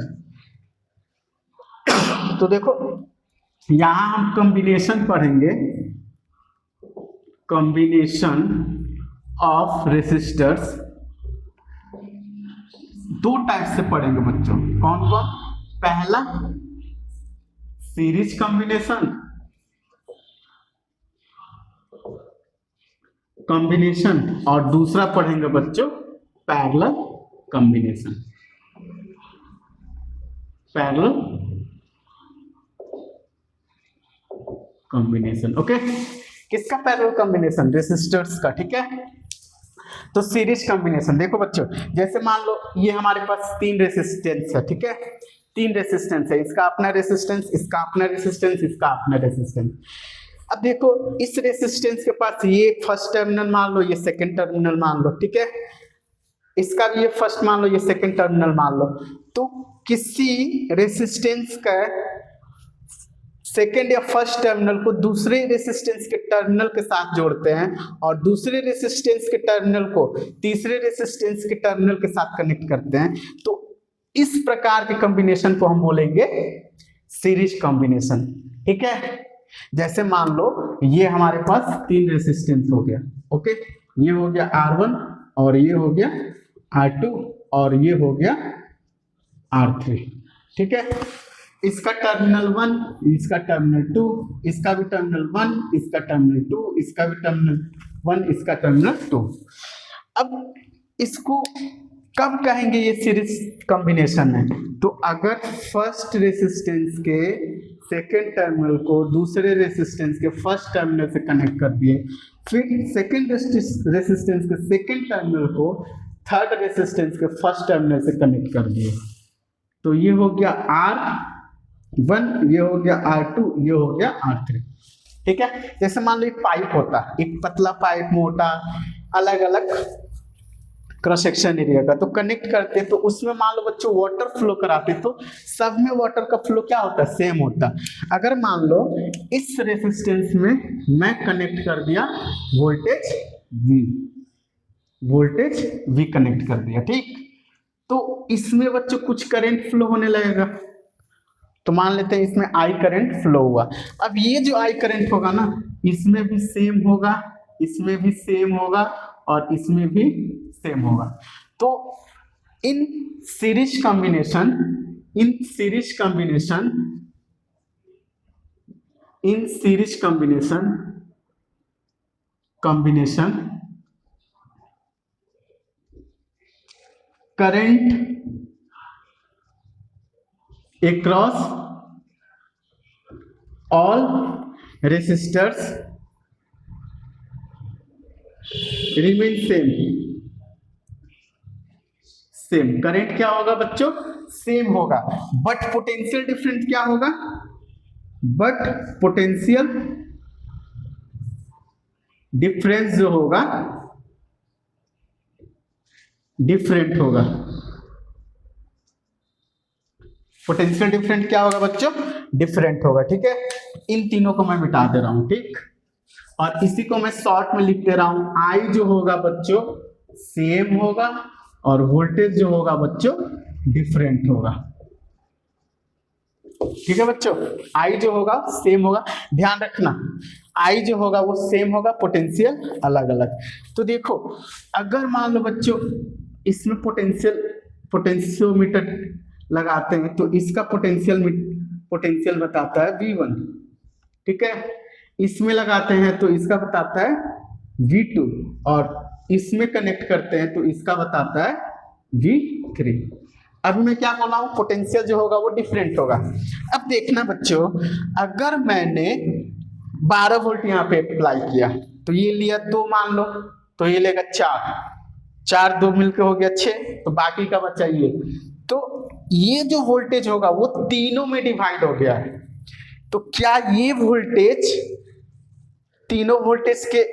तो देखो यहां हम कॉम्बिनेशन पढ़ेंगे, कॉम्बिनेशन ऑफ रेसिस्टर्स दो टाइप से पढ़ेंगे बच्चों। कौन कौन? पहला सीरीज कॉम्बिनेशन और दूसरा पढ़ेंगे बच्चों पैरेलल कॉम्बिनेशन, ओके। किसका पैरेलल कॉम्बिनेशन? रेसिस्टर्स का, ठीक है। तो सीरीज कॉम्बिनेशन देखो बच्चों, जैसे मान लो ये हमारे पास 3 रेसिस्टेंस है, ठीक है, 3 रेसिस्टेंस है, इसका अपना रेसिस्टेंस, इसका अपना रेसिस्टेंस, इसका अपना रेसिस्टेंस। अब देखो इस रेसिस्टेंस के पास ये फर्स्ट टर्मिनल मान लो, ये सेकंड टर्मिनल मान लो, ठीक है, इसका भी ये फर्स्ट मान लो, ये सेकंड टर्मिनल मान लो। तो किसी रेसिस्टेंस का सेकेंड या फर्स्ट टर्मिनल को दूसरे रेसिस्टेंस के टर्मिनल के साथ जोड़ते हैं और दूसरे रेसिस्टेंस के टर्मिनल को तीसरे रेसिस्टेंस के टर्मिनल के साथ कनेक्ट करते हैं, तो इस प्रकार के कॉम्बिनेशन को हम बोलेंगे सीरीज कॉम्बिनेशन, ठीक है। जैसे मान लो ये हमारे पास 3 रेसिस्टेंस हो गया, ओके, ये हो गया R1 और ये हो गया R2 और ये हो गया R3, ठीक है। इसका टर्मिनल 1, इसका टर्मिनल 2, इसका भी टर्मिनल 1, इसका टर्मिनल 2, इसका भी टर्मिनल 1, इसका टर्मिनल 2। अब इसको कब कहेंगे ये सीरीज कॉम्बिनेशन है? तो अगर फर्स्ट रेसिस्टेंस के सेकेंड टर्मिनल को दूसरे रेसिस्टेंस के फर्स्ट टर्मिनल से कनेक्ट कर दिए, फिर सेकेंड रेसिस्टेंस के सेकेंड टर्मिनल को थर्ड रेसिस्टेंस के फर्स्ट टर्मिनल से कनेक्ट कर दिए, तो ये हो गया R1, ये हो गया R2, ये हो गया R3, ठीक है। जैसे मान लो एक पाइप होता है, एक पतला पाइप, मोटा, अलग अलग क्रॉस सेक्शन एरिया का, तो कनेक्ट करते तो उसमें मान लो बच्चों वाटर फ्लो कराते, तो सब में वाटर का फ्लो क्या होता है? सेम होता। अगर मान लो इस रेसिस्टेंस में मैं कनेक्ट कर दिया वोल्टेज V कनेक्ट कर दिया, ठीक, तो इसमें बच्चों कुछ करंट फ्लो होने लगेगा। तो मान लेते हैं इसमें I करंट फ्लो हुआ। अब ये जो I करंट होगा ना, इसमें भी सेम होगा, इसमें भी सेम होगा और इसमें भी सेम होगा। तो in series combination current across all resistors remain same. Current क्या होगा बच्चों? सेम होगा, बट पोटेंशियल डिफरेंस क्या होगा? बट पोटेंशियल डिफरेंस जो होगा डिफरेंट होगा। पोटेंशियल डिफरेंट क्या होगा बच्चों? डिफरेंट होगा, ठीक है। इन तीनों को मैं मिटा दे रहा हूं, ठीक, और इसी को मैं शॉर्ट में लिख दे रहा हूं। आई जो होगा बच्चों सेम होगा और वोल्टेज जो होगा बच्चों डिफरेंट होगा, ठीक है बच्चों। आई जो होगा सेम होगा, ध्यान रखना, आई जो होगा वो सेम होगा, पोटेंशियल अलग अलग। तो देखो अगर मान लो बच्चों इसमें पोटेंशियोमीटर लगाते हैं तो इसका पोटेंशियल बताता है V1, ठीक है। इसमें लगाते हैं तो इसका बताता है V2 और इसमें कनेक्ट करते हैं तो इसका बताता है V3। अभी मैं क्या बोला हूं? पोटेंशियल जो होगा वो डिफरेंट होगा। अब देखना बच्चों, अगर मैंने 12 वोल्ट यहाँ पे अप्लाई किया तो ये लिया 2 मान लो, तो ये लेगा 4 2 मिलकर हो गया 6, तो बाकी का बचा ये। तो ये जो वोल्टेज होगा वो तीनों में डिवाइड हो गया है, तो क्या ये वोल्टेज तीनों वोल्टेज के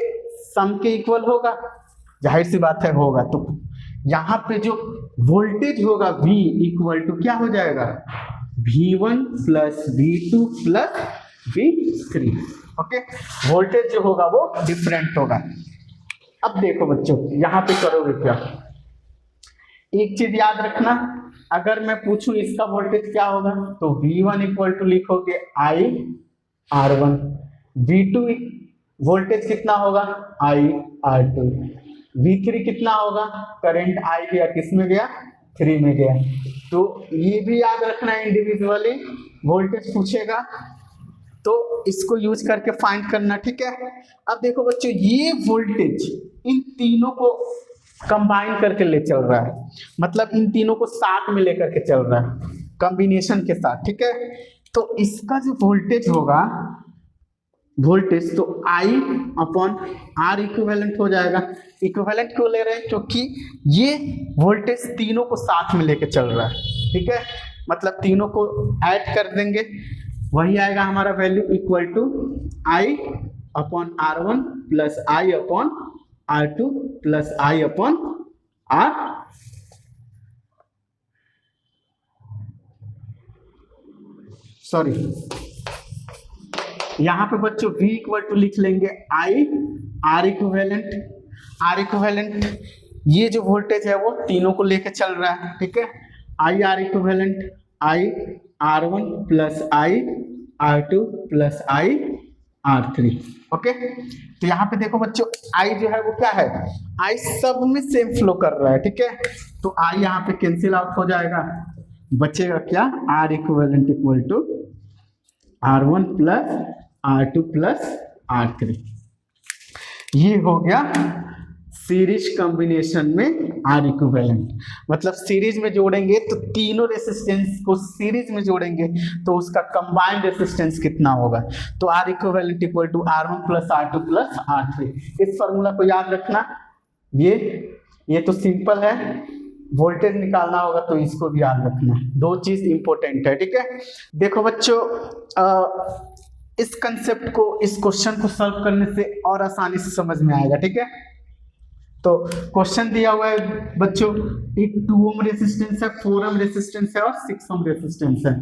सम के इक्वल होगा? जाहिर सी बात है होगा। तो यहाँ पे जो वोल्टेज होगा V इक्वल टू क्या हो जाएगा? V1 plus V2 plus V3, okay. Voltage जो होगा वो डिफरेंट होगा। अब देखो बच्चों यहाँ पे करोगे क्या, एक चीज याद रखना, अगर मैं पूछूं इसका वोल्टेज क्या होगा तो V1 इक्वल टू लिखोगे I R1, V2 वोल्टेज कितना होगा I R2, V3 कितना होगा? करंट I गया किस में गया? 3 में गया। तो ये भी याद रखना, इंडिविजुअली वोल्टेज पूछेगा तो इसको यूज करके फाइंड करना, ठीक है। अब देखो बच्चों ये वोल्टेज इन तीनों को कंबाइन करके ले चल रहा है, मतलब इन तीनों को साथ में लेकर के चल रहा है कॉम्बिनेशन के साथ, ठीक है। तो इसका जो वोल्टेज होगा वोल्टेज, तो आई अपॉन आर इक्विवेलेंट हो जाएगा। इक्विवेलेंट क्यों ले रहे हैं? क्योंकि ये वोल्टेज तीनों को साथ में लेके चल रहा है, ठीक है, मतलब तीनों को ऐड कर देंगे, वही आएगा हमारा value equal to I upon R one plus I upon R two plus I upon R, sorry यहां पे बच्चों v इक्वल टू लिख लेंगे I R equivalent. R equivalent ये जो वोल्टेज है वो तीनों को लेके चल रहा है, ठीक है, आई R equivalent I R one plus I R two plus I R three. Okay, तो यहाँ पे देखो बच्चों आई जो है वो क्या है, आई सब में सेम फ्लो कर रहा है, ठीक है, तो आई यहाँ पे कैंसिल आउट हो जाएगा, बचेगा क्या, R equivalent equal to R one plus R two plus R three. ये हो गया सीरीज कॉम्बिनेशन में आर इक्विवेलेंट, मतलब सीरीज में जोड़ेंगे तो तीनों रेसिस्टेंस को सीरीज में जोड़ेंगे तो उसका कंबाइंड रेसिस्टेंस कितना होगा, तो R equivalent equal to R one plus R two plus R three. इस फॉर्मूला को याद रखना, ये तो सिंपल है, वोल्टेज निकालना होगा तो इसको भी याद रखना, दो चीज इंपॉर्टेंट है, ठीक है। देखो बच्चों इस कंसेप्ट को, इस क्वेश्चन को सॉल्व करने से और आसानी से समझ में आएगा, ठीक है। तो क्वेश्चन दिया हुआ है बच्चों, एक 2 ओम रेसिस्टेंस है, 4 ओम रेसिस्टेंस है और 6 ओम रेसिस्टेंस है,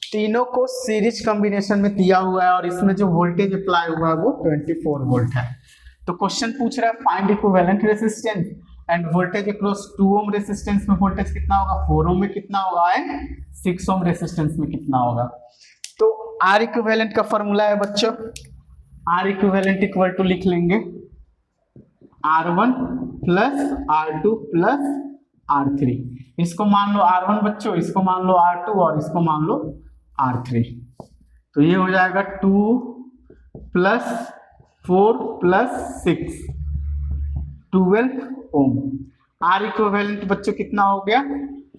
तीनों को सीरीज कॉम्बिनेशन में दिया हुआ है और इसमें जो वोल्टेज अप्लाई हुआ है वो 24 वोल्ट है। तो क्वेश्चन पूछ रहा है find equivalent resistance and voltage across 2 ohm resistance में वोल्टेज कितना होगा, 4 ओम में कितना होगा एंड 6 ओम रेसिस्टेंस में कितना होगा। तो आर इक्विवेलेंट का फॉर्मूला है बच्चों, आर इक्विवेलेंट इक्वल टू लिख लेंगे R one plus R two plus R three, इसको मान लो आर वन बच्चों, इसको मान लो आर टू और इसको मान लो आर थ्री, तो ये हो जाएगा 2 plus 4 plus 6 12 ohm. R equivalent बच्चों कितना हो गया,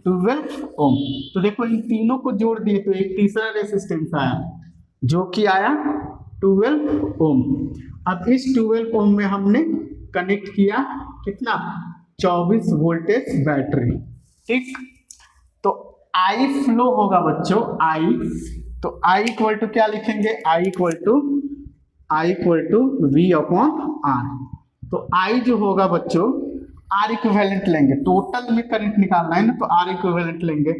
12 ओम। तो देखो इन तीनों को जोड़ दिए तो एक तीसरा रेसिस्टेंस आया जो कि आया 12 ओम। अब इस 12 ओम में हमने कनेक्ट किया कितना, 24 वोल्टेज बैटरी, ठीक। तो आई फ्लो होगा बच्चों, आई, तो आई इक्वल टू क्या लिखेंगे, I equal to V upon R. तो आई जो होगा बच्चों, आर इक्विवेलेंट लेंगे, टोटल में करंट निकालना है ना, तो आर इक्विवेलेंट लेंगे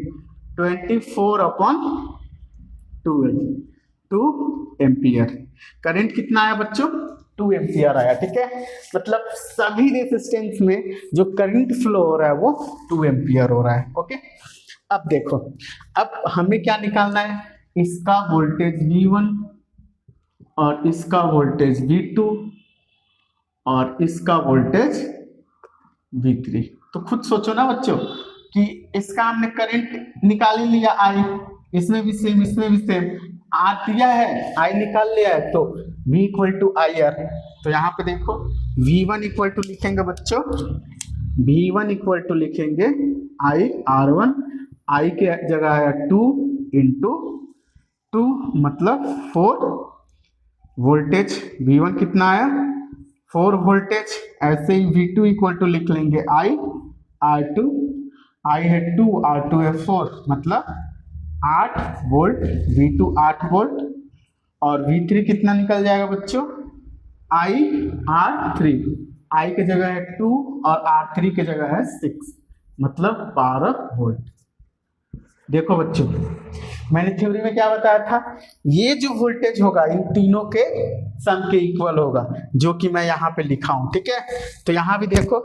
24 अपॉन 12 2 एम्पियर। करंट कितना आया बच्चों, 2 एम्पियर आया, ठीक है, मतलब सभी रेसिस्टेंस में जो करंट फ्लो हो रहा है वो 2 एम्पियर हो रहा है। ओके, अब देखो, अब हमें क्या निकालना है, इसका वोल्टेज V1 और इसका वोल्टेज V2 और इसका वोल्टेज V3। तो खुद सोचो ना बच्चों कि इसका हमने करंट निकाल ही लिया, आई इसमें भी सेम, इसमें भी सेम, आर दिया है, आई निकाल लिया है, तो V equal to I R. तो यहाँ पे देखो V1 इक्वल टू लिखेंगे बच्चों, V1 इक्वल टू लिखेंगे आई आर वन, आई के जगह है 2 इंटू 2 मतलब 4 वोल्टेज, V1 कितना आया 4 वोल्टेज। ऐसे ही V2 इक्वल टू लिख लेंगे आई आर टू, आई है 2 आर टू है 4 मतलब 8 वोल्ट, V2 8 वोल्ट, और V3 कितना निकल जाएगा बच्चों, आई आर थ्री, आई के जगह है 2 और R3 के जगह है 6 मतलब 12 वोल्ट। देखो बच्चों मैंने थ्योरी में क्या बताया था, ये जो वोल्टेज होगा इन तीनों के सम के इक्वल होगा, जो कि मैं यहाँ पे लिखा हूं, ठीक है। तो यहाँ भी देखो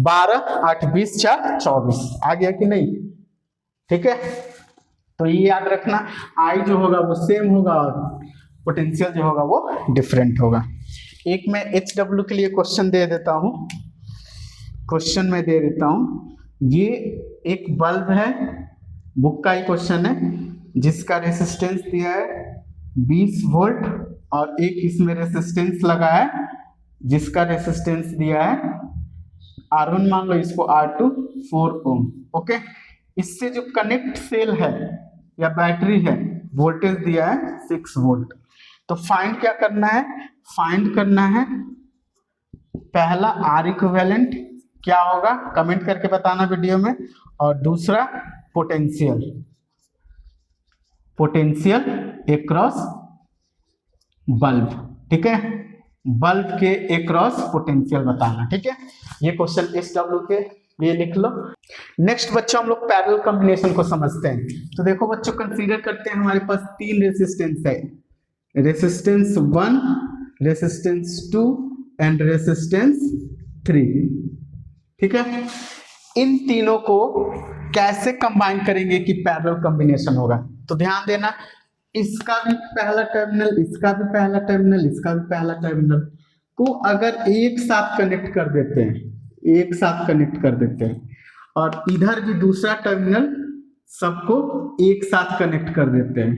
12 8 20 4 24 आ गया कि नहीं, ठीक है। तो ये याद रखना, आई जो होगा वो सेम होगा और पोटेंशियल जो होगा वो डिफरेंट होगा। एक मैं HW के लिए क्वेश्चन दे देता हूं, क्वेश्चन में दे देता हूं, ये एक बल्ब है, बुक का ही क्वेश्चन है, जिसका रेसिस्टेंस दिया है 20 वोल्ट और एक इसमें रेसिस्टेंस लगा है जिसका रेसिस्टेंस दिया है R1 मान लो, इसको R2 4 ओम। ओके, इससे जो कनेक्ट सेल है या बैटरी है वोल्टेज दिया है 6 वोल्ट। तो फाइंड क्या करना है, फाइंड करना है पहला आर इक्विवेलेंट क्या होगा, कमेंट करके बताना वीडियो में, और दूसरा पोटेंशियल, पोटेंशियल अक्रॉस बल्ब, ठीक है, बल्ब के अक्रॉस पोटेंशियल बताना, ठीक है। ये क्वेश्चन SW के लिए लिख लो। नेक्स्ट बच्चों हम लोग पैरेलल कॉम्बिनेशन को समझते हैं। तो देखो बच्चों, कंसीडर करते हैं हमारे पास 3 रेसिस्टेंस है, रेसिस्टेंस 1, रेसिस्टेंस 2 एंड रेसिस्टेंस 3, ठीक है। इन तीनों को कैसे कंबाइन करेंगे कि पैरेलल कॉम्बिनेशन होगा, तो ध्यान देना, इसका भी पहला टर्मिनल, इसका भी पहला टर्मिनल, इसका भी पहला टर्मिनल को अगर एक साथ कनेक्ट कर देते हैं, एक साथ कनेक्ट कर देते हैं, और इधर भी दूसरा टर्मिनल सबको एक साथ कनेक्ट कर देते हैं,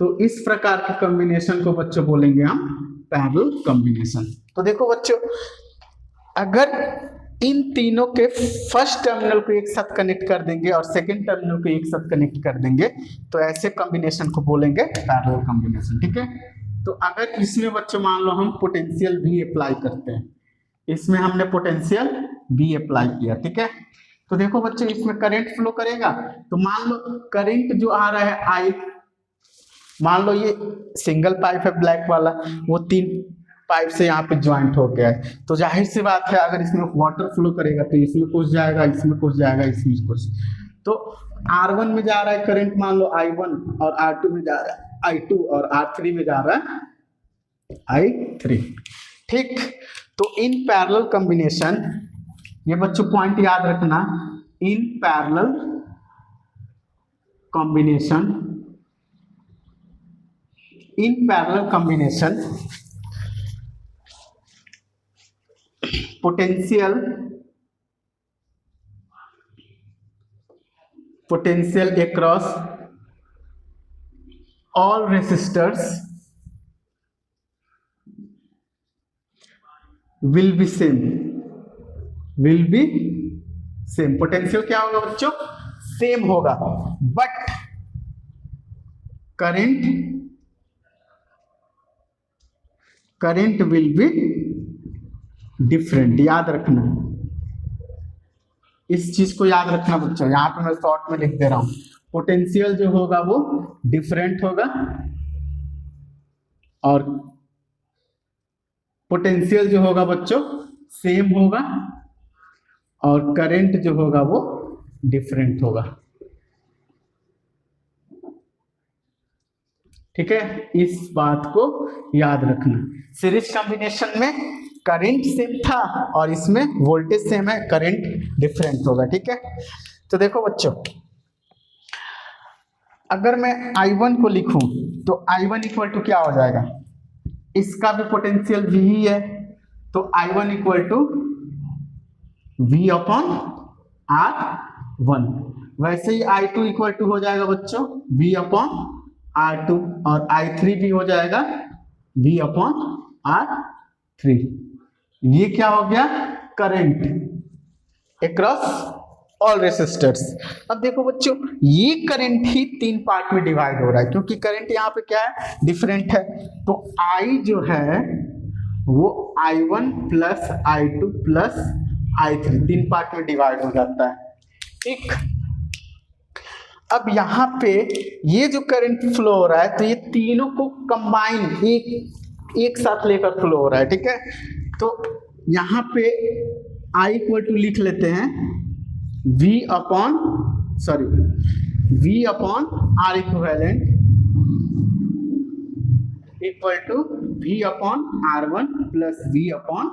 तो इस प्रकार के कॉम्बिनेशन को बच्चों बोलेंगे हम पैरेलल कॉम्बिनेशन। तो देखो बच्चों, अगर इन तीनों के फर्स्ट टर्मिनल को एक साथ कनेक्ट कर देंगे और सेकंड टर्मिनल को एक साथ कनेक्ट कर देंगे, तो ऐसे कॉम्बिनेशन को बोलेंगे पैरेलल कॉम्बिनेशन, ठीक है। तो अगर इसमें बच्चों मान लो हम पोटेंशियल भी अप्लाई करते हैं, इसमें हमने पोटेंशियल भी अप्लाई किया, ठीक है। तो देखो बच्चों, इसमें करंट फ्लो करेगा, तो मान लो करंट जो आ रहा है आई, मान लो ये सिंगल पाइप है ब्लैक वाला, वो 3 पाइप से यहाँ पे ज्वाइंट हो गया है, तो जाहिर सी बात है अगर इसमें वाटर फ्लो करेगा तो इसमें कुछ जाएगा, इसमें कुछ जाएगा, इसमें कुछ, तो R1 में जा रहा है करंट मान लो I1, और R2 में जा रहा है I2, और R3 में जा रहा है I3, ठीक। तो इन पैरेलल कॉम्बिनेशन, ये बच्चों पॉइंट याद रखना, in parallel combination, in parallel combination potential across all resistors will be same, will be same, potential क्या होगा बच्चों, सेम होगा, but current will be different, याद रखना, इस चीज को याद रखना बच्चों, यहाँ पे मैं शॉर्ट में लिख दे रहा हूं, पोटेंशियल जो होगा वो डिफरेंट होगा, और पोटेंशियल जो होगा बच्चों सेम होगा, और करंट जो होगा वो डिफरेंट होगा, ठीक है। इस बात को याद रखना। सीरीज कॉम्बिनेशन में करंट सेम था और इसमें वोल्टेज सेम है, करंट डिफरेंट होगा, ठीक है। तो देखो बच्चों, अगर मैं I1 को लिखूं तो I1 इक्वल टू क्या हो जाएगा, इसका भी पोटेंशियल V ही है, तो I1 equal to V upon R1, वैसे ही I2 इक्वल टू हो जाएगा बच्चों V अपॉन R2, और I3 भी हो जाएगा V अपॉन R3। ये क्या हो गया, करंट अक्रॉस ऑल रेसिस्टर्स। अब देखो बच्चों, ये करंट ही 3 पार्ट में डिवाइड हो रहा है, क्योंकि करंट यहाँ पे क्या है, डिफरेंट है, तो I जो है वो I1 plus I2 plus I3 3 part में डिवाइड हो जाता है, ठीक। अब यहाँ पे ये जो करंट फ्लो हो रहा है, तो ये तीनों को कंबाइन एक साथ लेकर फ्लो हो रहा है, ठीक है। तो यहाँ पे I इक्वल टू लिख लेते हैं V upon R equivalent equal to V upon R1 plus V upon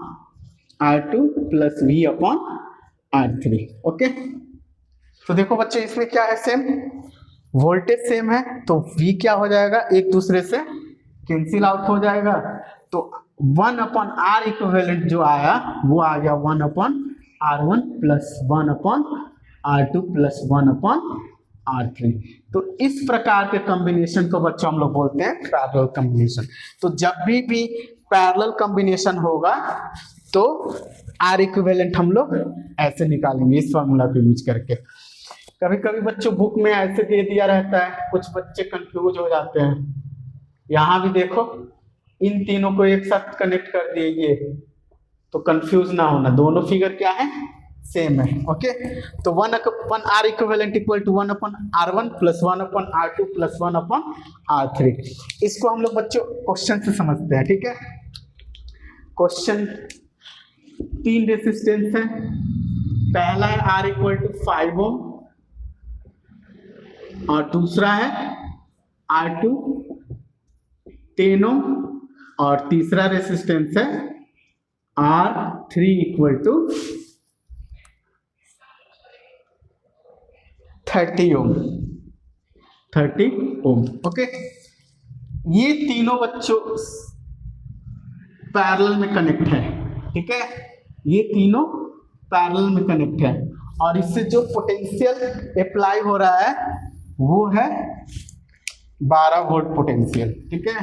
R2 plus V upon R3, okay. तो देखो बच्चे, इसमें क्या है, सेम वोल्टेज सेम है, तो V क्या हो जाएगा, एक दूसरे से कैंसिल आउट हो जाएगा, तो 1 अपॉन R इक्विवेलेंट जो आया वो आ गया 1 upon R1 plus 1 upon R2 plus 1 upon R3। तो इस प्रकार के कॉम्बिनेशन को बच्चों हम लोग बोलते हैं पैरेलल कॉम्बिनेशन। तो जब भी पैरेलल कॉम्बिनेशन होगा तो R इक्विवेलेंट हम लोग ऐसे निकालेंगे, इस फॉर्मूला को यूज करके। कभी कभी बच्चों बुक में ऐसे दे दिया रहता है, कुछ बच्चे कंफ्यूज हो जाते हैं। यहाँ भी देखो इन तीनों को एक साथ कनेक्ट कर दिए ये, तो कंफ्यूज ना होना, दोनों फिगर क्या है, सेम है। ओके, तो 1/r equivalent equal to 1/r1 plus 1/r2 plus 1/r3। इसको हम लोग बच्चों क्वेश्चन से समझते हैं, ठीक है। क्वेश्चन 3 रेसिस्टेंस है, पहला है R इक्वल टू 5 ओम और दूसरा है R2 10 ओम और तीसरा रेसिस्टेंस है R3 equal to 30 Om. Okay, ये तीनों बच्चों पैरेलल में कनेक्ट है, ठीक है, ये तीनों पैरेलल में कनेक्ट है और इससे जो पोटेंशियल अप्लाई हो रहा है वो है 12 वोल्ट पोटेंशियल, ठीक है।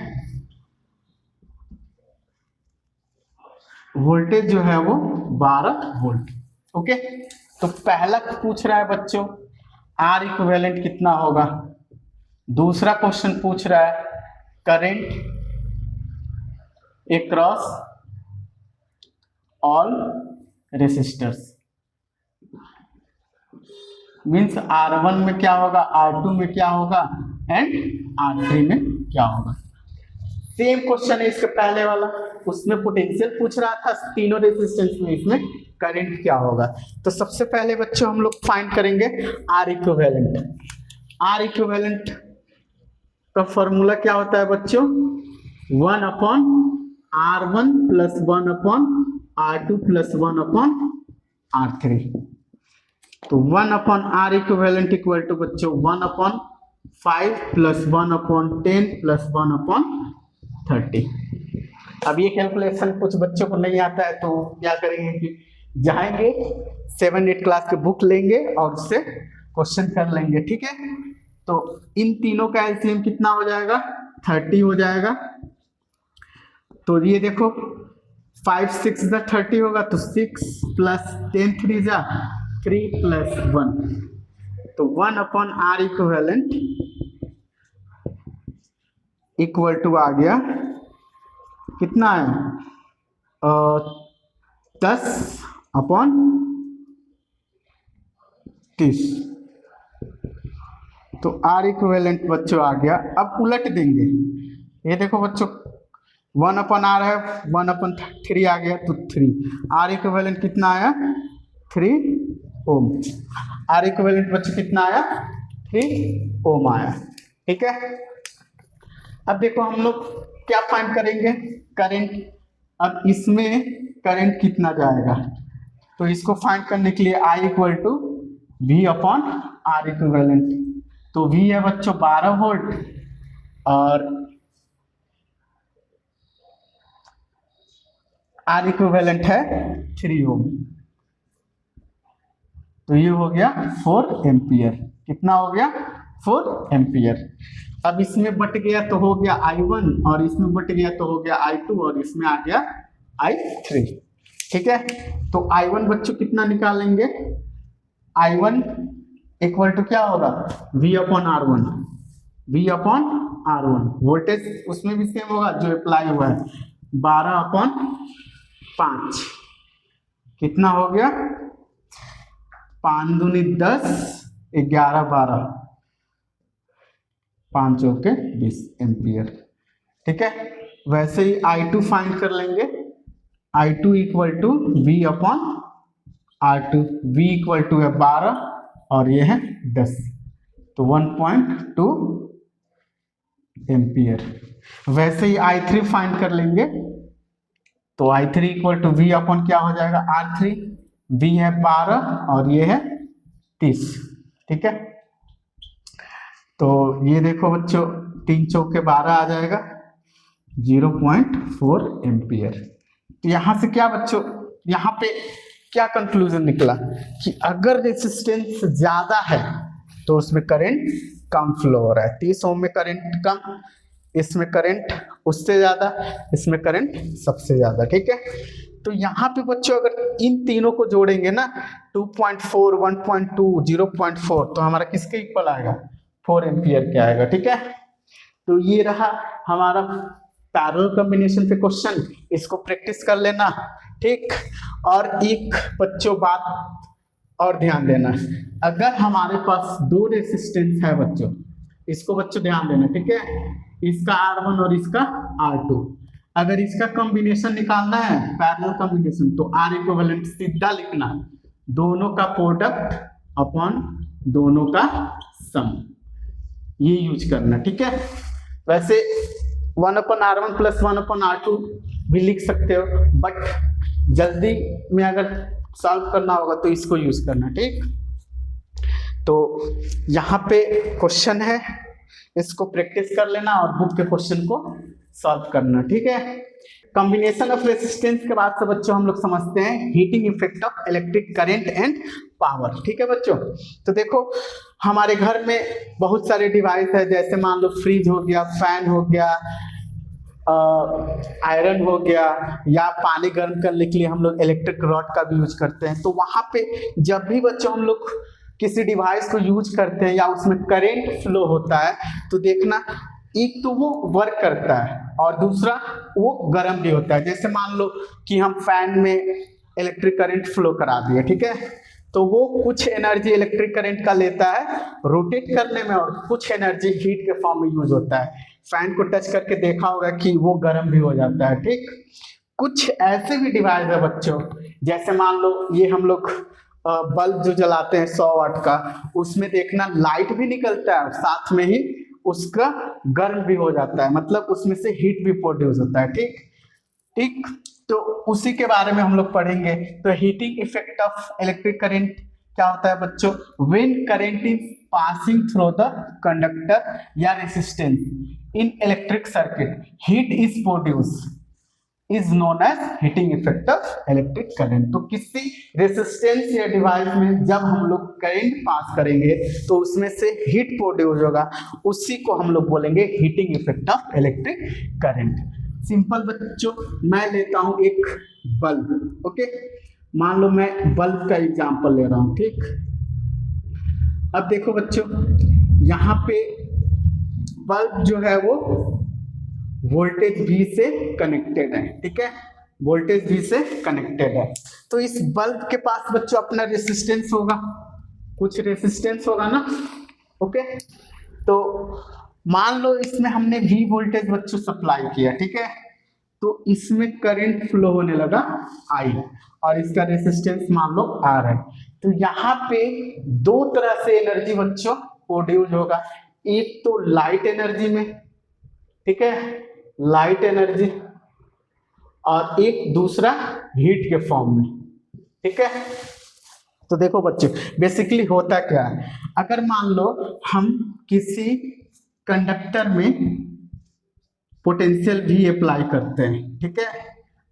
वोल्टेज जो है वो 12 वोल्ट। ओके, तो पहला पूछ रहा है बच्चों R इक्विवेलेंट कितना होगा, दूसरा क्वेश्चन पूछ रहा है current across all resistors, means R1 में क्या होगा, R2 में क्या होगा एंड R3 में क्या होगा। सेम क्वेश्चन है इसके पहले वाला, उसमें पोटेंशियल पूछ रहा था तीनों रेजिस्टेंस में, इसमें करंट क्या होगा। तो सबसे पहले बच्चों हम लोग फाइंड करेंगे R इक्विवेलेंट। R इक्विवेलेंट का फॉर्मूला क्या होता है बच्चों, 1/R1 plus 1/R2 plus 1/R3। तो 1/R इक्विवेलेंट इक्वल टू बच्चों 1/5 प्लस 1/10 प्लस 1/30। अब ये कैलकुलेशन कुछ बच्चों को नहीं आता है तो क्या करेंगे कि जाएंगे 7-8 क्लास के बुक लेंगे और उससे क्वेश्चन कर लेंगे, ठीक है। तो इन तीनों का एलसीएम कितना हो जाएगा, 30 हो जाएगा। तो ये देखो 5 6 जा 30 होगा, तो 6 प्लस 10 3 जा 3 प्लस 1, तो 1/R इक्विवेलेंट इक्वल टू आ गया कितना है 10/30। तो R इक्विवेलेंट बच्चों आ गया। अब उलट देंगे, ये देखो बच्चों 1/R है, 1/3 आ गया तो 3। R इक्विवेलेंट कितना आया 3 ओम। R इक्विवेलेंट बच्चों कितना आया 3 ओम आया, ठीक है। अब देखो हम लोग क्या फाइंड करेंगे, करंट। अब इसमें करंट कितना जाएगा, तो इसको फाइंड करने के लिए I equal to V/R equivalent. तो V है बच्चों 12 वोल्ट और R इक्विवेलेंट है 3 ओम, तो ये हो गया 4 एम्पियर। कितना हो गया 4 एम्पियर। अब इसमें बट गया तो हो गया I1 और इसमें बट गया तो हो गया I2 और इसमें आ गया I3, ठीक है। तो I1 बच्चों कितना निकालेंगे, I1 इक्वल टू क्या होगा V/R1। V/R1 वोल्टेज उसमें भी सेम होगा जो अप्लाई हुआ है 12/5। कितना हो गया 5 दूनी 10 11 12 5 चौके 20 एम्पियर, ठीक है। वैसे ही I2 फाइंड कर लेंगे, I2 equal to V/R2। V equal to है 12 और ये है 10, तो 1.2 एम्पियर। वैसे ही I3 फाइंड कर लेंगे, तो I3 equal to V upon क्या हो जाएगा R3। V है 12 और ये है 30, ठीक है। तो ये देखो बच्चों 3 चौके 12 आ जाएगा 0.4 एम्पियर। तो यहाँ से क्या बच्चों, यहाँ पे क्या कंक्लूजन निकला कि अगर रेजिस्टेंस ज्यादा है तो उसमें करंट कम फ्लो हो रहा है। 30 ओम में करंट कम, इसमें करंट उससे ज्यादा, इसमें करंट सबसे ज्यादा, ठीक है। तो यहाँ पे बच्चों अगर इन तीनों को जोड़ेंगे ना 2.4 1.2 0.4 तो हमारा किसके इक्वल आएगा 4 एम्पियर के आएगा, ठीक है। तो ये रहा हमारा पैरेलल कॉम्बिनेशन पे क्वेश्चन, इसको प्रैक्टिस कर लेना, ठीक। और एक बच्चों बात और ध्यान देना, अगर हमारे पास दो रेसिस्टेंस है बच्चों, इसको बच्चों ध्यान देना, ठीक है, इसका R1 और इसका R2, अगर इसका कॉम्बिनेशन निकालना है पैरेलल कॉम्बिनेशन, तो R इक्विवेलेंट सीधा लिखना, दोनों का प्रोडक्ट अपॉन दोनों का सम, ये यूज करना, ठीक है। वैसे 1/R1 प्लस 1/R2 भी लिख सकते हो, बट जल्दी में अगर सॉल्व करना होगा तो इसको यूज करना, ठीक। तो यहाँ पे क्वेश्चन है, इसको प्रैक्टिस कर लेना और बुक के क्वेश्चन को सॉल्व करना, ठीक है। कॉम्बिनेशन ऑफ रेसिस्टेंस के बाद से बच्चों हम लोग समझते हैं heating effect of electric current and power, ठीक है बच्चों। तो देखो हमारे घर में बहुत सारे डिवाइस है, जैसे मान लो फ्रिज हो गया, फैन हो गया, आयरन हो गया, या पानी गर्म करने के लिए हम लोग इलेक्ट्रिक रॉड का भी यूज करते हैं। तो वहां पे जब भी बच्चों हम लोग किसी डिवाइस को यूज करते हैं या उसमें करंट फ्लो होता है, तो देखना एक तो वो वर्क करता है और दूसरा वो गर्म भी होता है। जैसे मान लो कि हम फैन में इलेक्ट्रिक करंट फ्लो करा दिए, ठीक है, तो वो कुछ एनर्जी इलेक्ट्रिक करंट का लेता है रोटेट करने में और कुछ एनर्जी हीट के फॉर्म में यूज होता है। फैन को टच करके देखा होगा कि वो गर्म भी हो जाता है, ठीक। कुछ ऐसे भी डिवाइस है बच्चों, जैसे मान लो ये हम लोग बल्ब जो जलाते हैं 100 वाट का, उसमें देखना लाइट भी निकलता है और साथ में ही उसका गर्म भी हो जाता है, मतलब उसमें से हीट भी प्रोड्यूस होता है, ठीक ठीक। तो उसी के बारे में हम लोग पढ़ेंगे। तो heating effect of electric current क्या होता है बच्चों, when current is passing through the conductor या resistance in electric circuit, heat is produce is known as heating effect of electric current. तो किसी रेसिस्टेंस या डिवाइस में जब हम लोग करंट पास करेंगे तो उसमें से हीट प्रोड्यूस होगा, उसी को हम लोग बोलेंगे heating effect of electric current. Simple बच्चों, मैं लेता हूं एक बल्ब, ओके, मान लो मैं बल्ब का एग्जांपल ले रहा हूं, ठीक। अब देखो बच्चों, यहाँ पे बल्ब जो है वो वोल्टेज V से कनेक्टेड है, ठीक है, वोल्टेज V से कनेक्टेड है। तो इस बल्ब के पास बच्चों अपना रेसिस्टेंस होगा, कुछ रेसिस्टेंस होगा ना, ओके। तो मान लो इसमें हमने V वोल्टेज बच्चों सप्लाई किया, ठीक है, तो इसमें करंट फ्लो होने लगा I और इसका रेसिस्टेंस मान लो R है। तो यहाँ पे दो तरह से एनर्जी बच्चों प्रोड्यूस होगा, एक तो लाइट एनर्जी में, ठीक है, लाइट एनर्जी, और एक दूसरा हीट के फॉर्म में, ठीक है। तो देखो बच्चों बेसिकली होता क्या है, अगर मान लो हम किसी कंडक्टर में पोटेंशियल V अप्लाई करते हैं, ठीक है,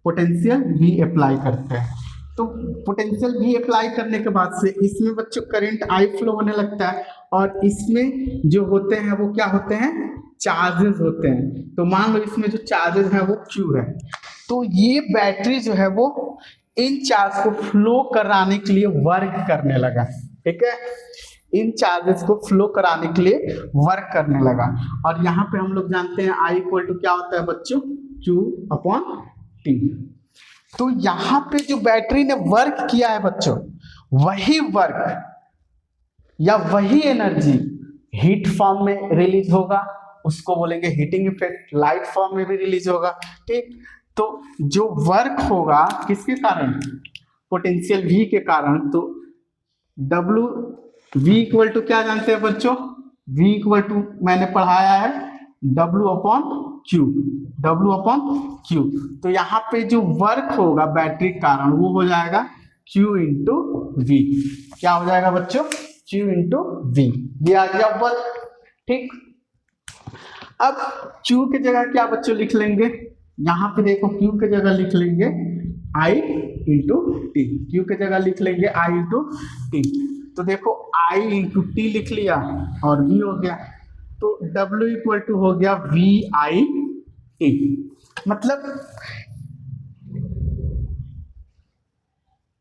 पोटेंशियल V अप्लाई करते हैं, तो पोटेंशियल V अप्लाई करने के बाद से इसमें बच्चों करंट I फ्लो होने लगता है और इसमें जो होते हैं वो क्या होते हैं, चार्जेस होते हैं। तो मान लो इसमें जो चार्जेस है वो Q है, तो ये बैटरी जो है वो इन चार्ज को फ्लो कराने के लिए वर्क करने लगा, ठीक है, इन चार्जेस को फ्लो कराने के लिए वर्क करने लगा। और यहाँ पे हम लोग जानते हैं I इक्वल टू क्या होता है बच्चों, Q/T। तो यहाँ पे जो बैटरी ने वर्क किया है बच्चों, वही वर्क या वही एनर्जी हीट फॉर्म में रिलीज होगा, उसको बोलेंगे हीटिंग इफेक्ट। लाइट फॉर्म में भी रिलीज होगा, ठीक। तो जो वर्क होगा किसके कारण, पोटेंशियल V के कारण, तो V इक्वल टू क्या जानते हैं बच्चों, V इक्वल टू मैंने पढ़ाया है W/Q, W/Q। तो यहाँ पे जो वर्क होगा बैटरी के कारण वो हो जाएगा Q/V। क्या हो जाएगा बच्चों, Q/V। ये आ गया वर्क, ठीक। अब Q की जगह क्या बच्चों लिख लेंगे, यहाँ पे देखो Q की जगह लिख लेंगे I/T, Q की जगह लिख लेंगे I/T। तो देखो I/T लिख लिया और V हो गया, तो W इक्वल टू हो गया VI/T। मतलब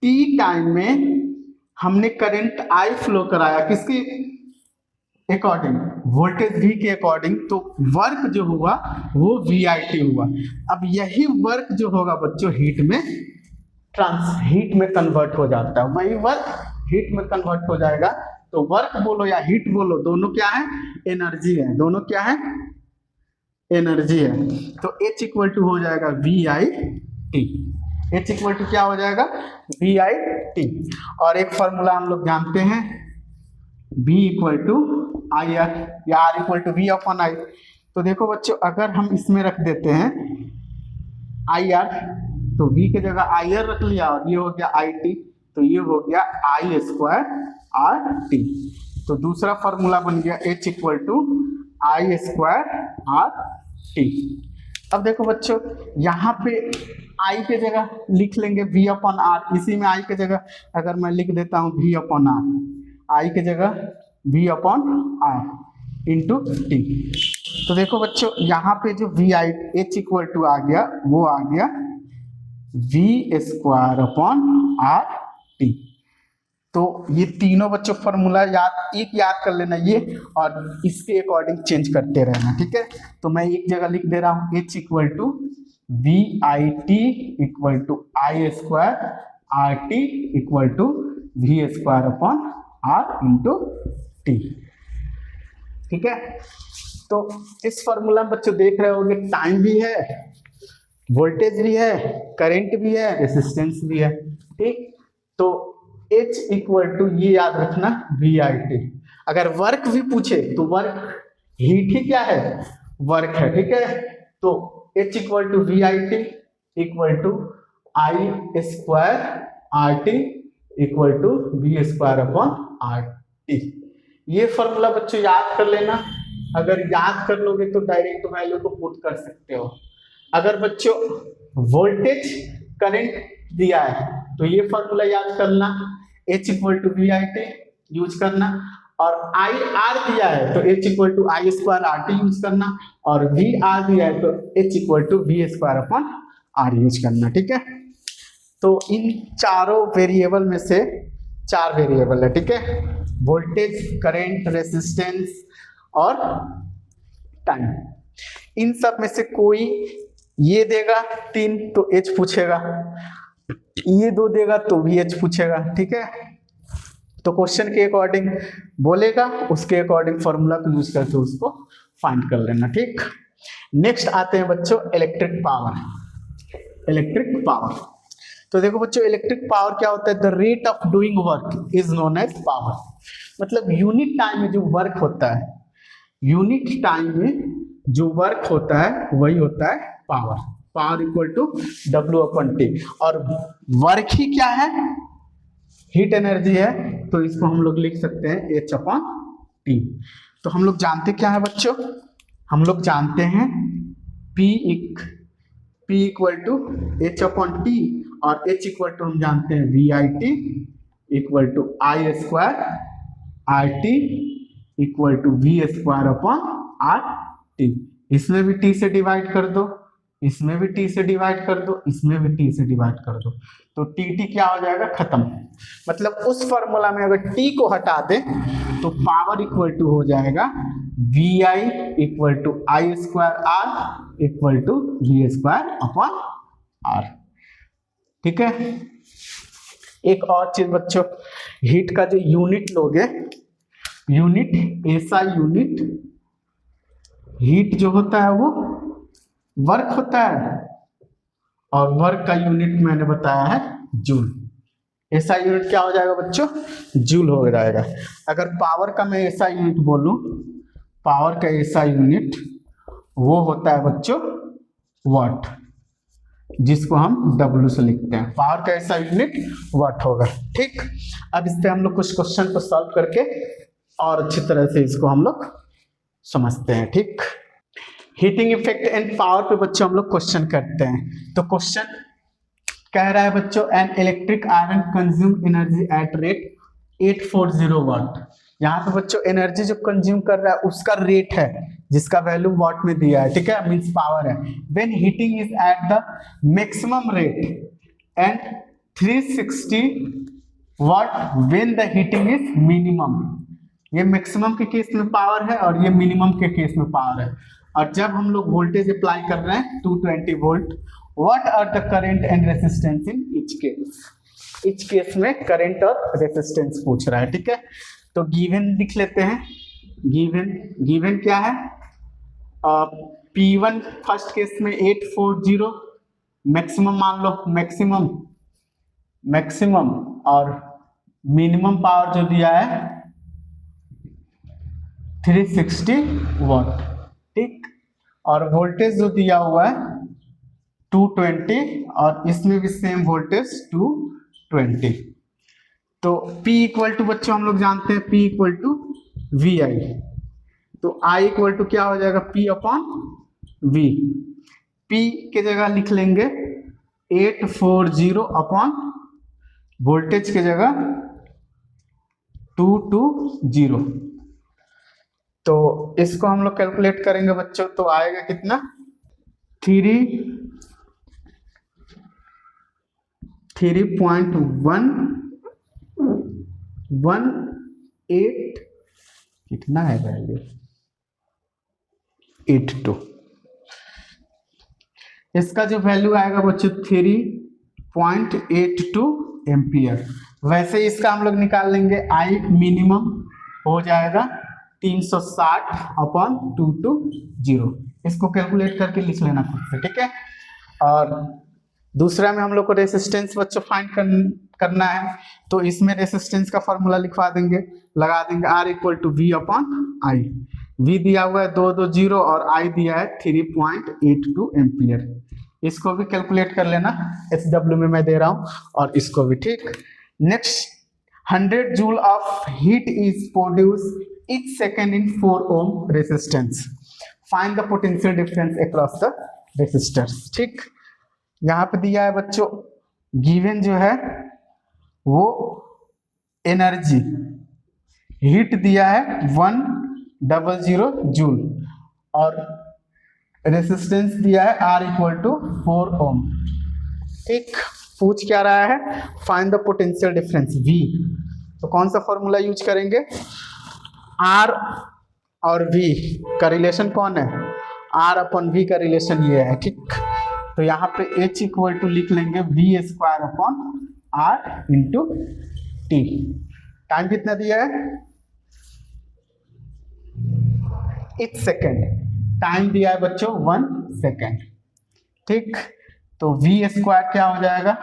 T टाइम में हमने करंट I फ्लो कराया किसकी अकॉर्डिंग, वोल्टेज V के अकॉर्डिंग, तो वर्क जो हुआ वो VIT हुआ। अब यही वर्क जो होगा बच्चों हीट में कन्वर्ट हो जाता है, वही वर्क हीट में कन्वर्ट हो जाएगा। तो वर्क बोलो या हीट बोलो, दोनों क्या है, एनर्जी है, दोनों क्या है, एनर्जी है। तो H इक्वल टू हो जाएगा VIT, H इक्वल टू क्या हो जाएगा, VIT। और एक फॉर्मूला हम लोग जानते हैं, B इक्वल टू IR या R equal to V upon I। तो देखो बच्चों, अगर हम इसमें रख देते हैं IR, तो V की जगह IR रख लिया और ये हो गया IT, तो ये हो गया I स्क्वायर RT। तो दूसरा फॉर्मूला बन गया H equal to I square RT। अब देखो बच्चों, यहाँ पे I के जगह लिख लेंगे V अपॉन R, इसी में I के जगह अगर मैं लिख देता हूँ V अपॉन R, I के जगह V upon R into T। तो देखो बच्चों, यहाँ पे जो VI H इक्वल टू आ गया, वो आ गया V स्क्वायर अपॉन RT। तो ये तीनों बच्चों फॉर्मूला याद कर लेना ये, और इसके अकॉर्डिंग चेंज करते रहना, ठीक है। तो मैं एक जगह लिख दे रहा हूँ H equal to VIT equal to I square RT equal to V square upon R into T, ठीक है। तो इस फॉर्मूला में बच्चों देख रहे होंगे, टाइम भी है, वोल्टेज भी है, करंट भी है, रेसिस्टेंस भी है, ठीक। तो H इक्वल टू ये याद रखना VIT। अगर वर्क भी पूछे तो वर्क हीट ही क्या है, वर्क है, ठीक है। तो H equal to VIT equal to I square RT equal to V square upon RT। ये फॉर्मूला बच्चों याद कर लेना, अगर याद कर लोगे तो डायरेक्ट वैल्यू को पुट कर सकते हो। अगर बच्चों वोल्टेज करंट दिया है तो ये फॉर्मूला याद करना, H equal to VIT use करना, और IR दिया है तो H equal to I square RT use करना, और VR दिया है तो H equal to V square upon R use करना, ठीक है। तो इन चारों वेरिएबल में से 4 वेरिएबल है, ठीक है, वोल्टेज, करंट, रेसिस्टेंस और टाइम। इन सब में से कोई ये देगा 3 तो H पूछेगा, ये 2 देगा तो भी H पूछेगा, ठीक है। तो क्वेश्चन के अकॉर्डिंग बोलेगा, उसके अकॉर्डिंग फॉर्मूला को यूज करके उसको फाइंड कर लेना, ठीक। नेक्स्ट आते हैं बच्चों इलेक्ट्रिक पावर। इलेक्ट्रिक पावर, तो देखो बच्चों, इलेक्ट्रिक पावर क्या होता है, the rate of doing work is known as power. मतलब यूनिट टाइम में जो वर्क होता है, यूनिट टाइम में जो वर्क होता है वही होता है power. Power equal to W upon T, और वर्क ही क्या है, हीट एनर्जी है, तो इसको हम लोग लिख सकते हैं H अपॉन T। तो हम लोग जानते क्या है बच्चों, हम लोग जानते हैं P equal to H upon T, और H इक्वल टू हम जानते हैं VIT equal to I square RT equal to V square upon RT। इसमें भी T से डिवाइड कर दो, इसमें भी T से डिवाइड कर दो, इसमें भी T से डिवाइड कर दो, तो TT क्या हो जाएगा, खत्म। मतलब उस फॉर्मूला में अगर T को हटा दे तो पावर इक्वल टू हो जाएगा VI equal to I square R equal to V square upon R, ठीक है। एक और चीज बच्चों, हीट का जो यूनिट लोगे, यूनिट SI यूनिट, हीट जो होता है वो वर्क होता है, और वर्क का यूनिट मैंने बताया है जूल। SI यूनिट क्या हो जाएगा बच्चों, जूल हो जाएगा। अगर पावर का मैं SI यूनिट बोलूं, पावर का SI यूनिट वो होता है बच्चों वाट, जिसको हम W से लिखते हैं। पावर का SI यूनिट वाट होगा, ठीक। अब इस पे हम लोग कुछ क्वेश्चन को सॉल्व करके और अच्छी तरह से इसको हम लोग समझते हैं, ठीक। हीटिंग इफेक्ट एंड पावर पे बच्चों हम लोग क्वेश्चन करते हैं। तो क्वेश्चन कह रहा है बच्चों, an electric iron consume energy at rate 840 वाट। यहाँ पे बच्चों एनर्जी जो कंज्यूम कर रहा है उसका रेट है, जिसका वैल्यू वाट में दिया है, ठीक है, मींस पावर है। When heating is at the maximum rate and 360 watt when the heating is minimum. ये मैक्सिमम के केस में पावर है और ये मिनिमम के केस में पावर है। और जब हम लोग वोल्टेज अप्लाई कर रहे हैं 220 volt, what are the current and resistance in each case. Each case में करंट और रेजिस्टेंस पूछ रहा है, ठीक है। तो गिवन लिख लेते हैं। गिवन क्या है, P1 फर्स्ट केस में 840, मैक्सिमम मान लो, मैक्सिमम और मिनिमम पावर जो दिया है 360 वाट, ठीक। और वोल्टेज जो दिया हुआ है 220 और इसमें भी सेम वोल्टेज 220। तो P इक्वल टू बच्चों हम लोग जानते हैं P इक्वल टू VI, तो I इक्वल टू क्या हो जाएगा P अपॉन V। P के जगह लिख लेंगे 840 अपॉन वोल्टेज के जगह 220। तो इसको हम लोग कैलकुलेट करेंगे बच्चों, तो आएगा कितना 3.118 कितना है वैल्यू 82। इसका जो वैल्यू आएगा बच्चों 3.82 एम्पियर। वैसे इसका हम लोग निकाल लेंगे, आई मिनिमम हो जाएगा 360 अपॉन 220। इसको कैलकुलेट करके लिख लेना खुद से, ठीक है। और दूसरा में हम लोग को रेसिस्टेंस बच्चों फाइंड करना है, तो इसमें रेसिस्टेंस का फॉर्मूला लिखवा देंगे, लगा देंगे R equal to V upon I। V दिया हुआ है 220 और I दिया है 3.82 एम्पियर। इसको भी कैलकुलेट कर लेना, SW में मैं दे रहा हूँ, और इसको भी, ठीक। Next 100 joule of heat is produce each second in 4 ohm resistance. Find the potential difference across the resistors, ठीक। यहाँ पे दिया है बच्चों, गिवन जो है वो एनर्जी हीट दिया है 100 जूल और रेसिस्टेंस दिया है R इक्वल टू 4 ओम, ठीक। पूछ क्या रहा है, find the potential difference V। तो कौन सा फॉर्मूला यूज करेंगे, R और V का रिलेशन कौन है, R अपॉन V का रिलेशन ये है, ठीक। तो यहाँ पे H इक्वल टू लिख लेंगे V square upon R into T। Time कितना दिया है, 1 सेकेंड, टाइम दिया है बच्चों 1 सेकेंड, ठीक। तो V स्क्वायर क्या हो जाएगा,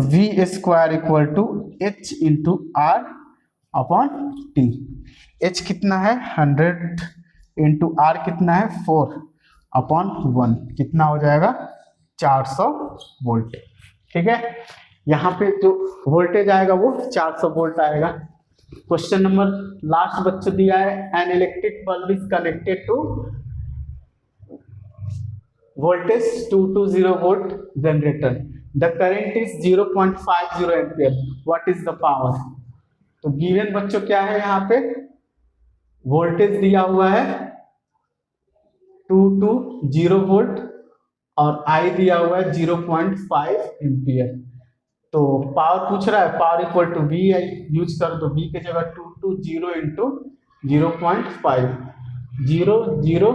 V square equal to H into R upon T। H कितना है 100 इंटू R कितना है 4 अपॉन 1, कितना हो जाएगा 400 वोल्ट, ठीक है। यहाँ पे जो वोल्टेज आएगा वो 400 वोल्ट आएगा। क्वेश्चन नंबर लास्ट बच्चों दिया है, an electric bulb is connected to voltage 220 volt generator, the current is 0.50 ampere, what is the power. तो गिवन बच्चों क्या है, यहाँ पे वोल्टेज दिया हुआ है 220 वोल्ट और I दिया हुआ है 0.5 एम्पियर। तो पावर पूछ रहा है, power equal to V use कर दो, V के जगह 220 इंटू 0.5, 0 0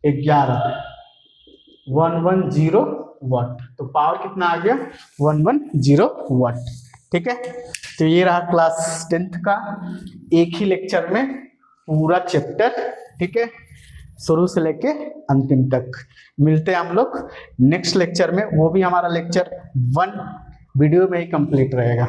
11 110 वाट। तो पावर कितना आ गया 110 वाट, ठीक है। तो ये रहा क्लास 10th का एक ही लेक्चर में पूरा चैप्टर, ठीक है, शुरू से लेके अंतिम तक। मिलते हैं हम लोग नेक्स्ट लेक्चर में, वो भी हमारा लेक्चर 1 वीडियो में ही कंप्लीट रहेगा।